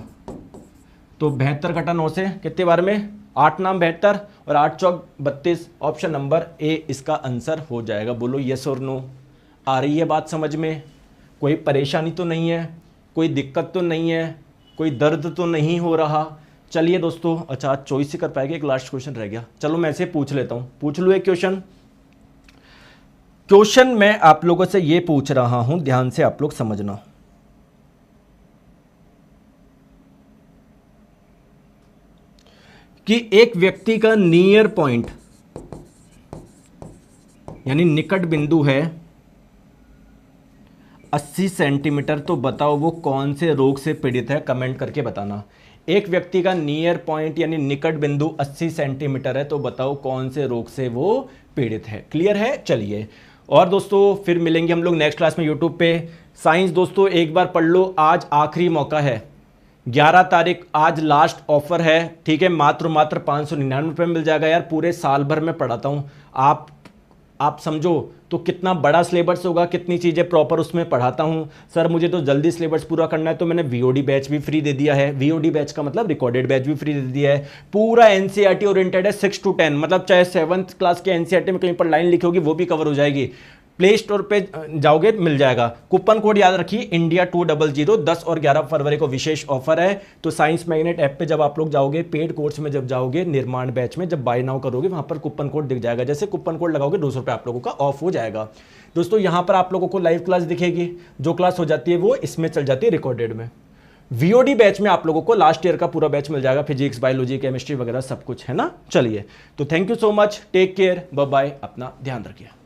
तो 72 घटा 9 से कितने बार में? 8 नाम 72 और 8 चौक 32, ऑप्शन नंबर ए इसका आंसर हो जाएगा। बोलो यस और नो। आ रही है बात समझ में? कोई परेशानी तो नहीं है, कोई दिक्कत तो नहीं है, कोई दर्द तो नहीं हो रहा? चलिए दोस्तों, अच्छा आज चॉइस ही कर पाएंगे, एक लास्ट क्वेश्चन रह गया। चलो मैं से पूछ लेता हूं, पूछ लूँ एक क्वेश्चन मैं आप लोगों से ये पूछ रहा हूं, ध्यान से आप लोग समझना। कि एक व्यक्ति का नियर पॉइंट यानी निकट बिंदु है 80 सेंटीमीटर, तो बताओ वो कौन से रोग से पीड़ित है? कमेंट करके बताना। एक व्यक्ति का नियर पॉइंट यानी निकट बिंदु 80 सेंटीमीटर है, तो बताओ कौन से रोग से वो पीड़ित है। क्लियर है? चलिए, और दोस्तों फिर मिलेंगे हम लोग नेक्स्ट क्लास में यूट्यूब पे। साइंस दोस्तों एक बार पढ़ लो, आज आखिरी मौका है, 11 तारीख आज लास्ट ऑफर है, ठीक है। मात्र 599 रुपये मिल जाएगा यार। पूरे साल भर में पढ़ाता हूँ, आप समझो तो कितना बड़ा सिलेबस होगा, कितनी चीज़ें प्रॉपर उसमें पढ़ाता हूँ। सर मुझे तो जल्दी सिलेबस पूरा करना है, तो मैंने वीओडी बैच भी फ्री दे दिया है। वीओडी बैच का मतलब रिकॉर्डेड बैच भी फ्री दे दिया है। पूरा एनसीईआरटी ओरिएंटेड है 6 to 10, मतलब चाहे 7th क्लास के एनसीईआरटी में कहीं पर लाइन लिखी होगी वो भी कवर हो जाएगी। प्ले स्टोर पे जाओगे मिल जाएगा। कूपन कोड याद रखिए इंडिया 200। 10 और 11 फरवरी को विशेष ऑफर है। तो साइंस मैग्नेट ऐप पे जब आप लोग जाओगे, पेड कोर्स में जब जाओगे, निर्माण बैच में जब बाय नाउ करोगे, वहां पर कूपन कोड दिख जाएगा। जैसे कूपन कोड लगाओगे 200 रुपये आप लोगों का ऑफ हो जाएगा। दोस्तों यहाँ पर आप लोगों को लाइव क्लास दिखेगी, जो क्लास हो जाती है वो इसमें चल जाती है रिकॉर्डेड में। वीओडी बैच में आप लोगों को लास्ट ईयर का पूरा बैच मिल जाएगा, फिजिक्स, बायोलॉजी, केमिस्ट्री वगैरह सब कुछ है ना। चलिए, तो thank you so much, take care, bye bye, अपना ध्यान रखिए।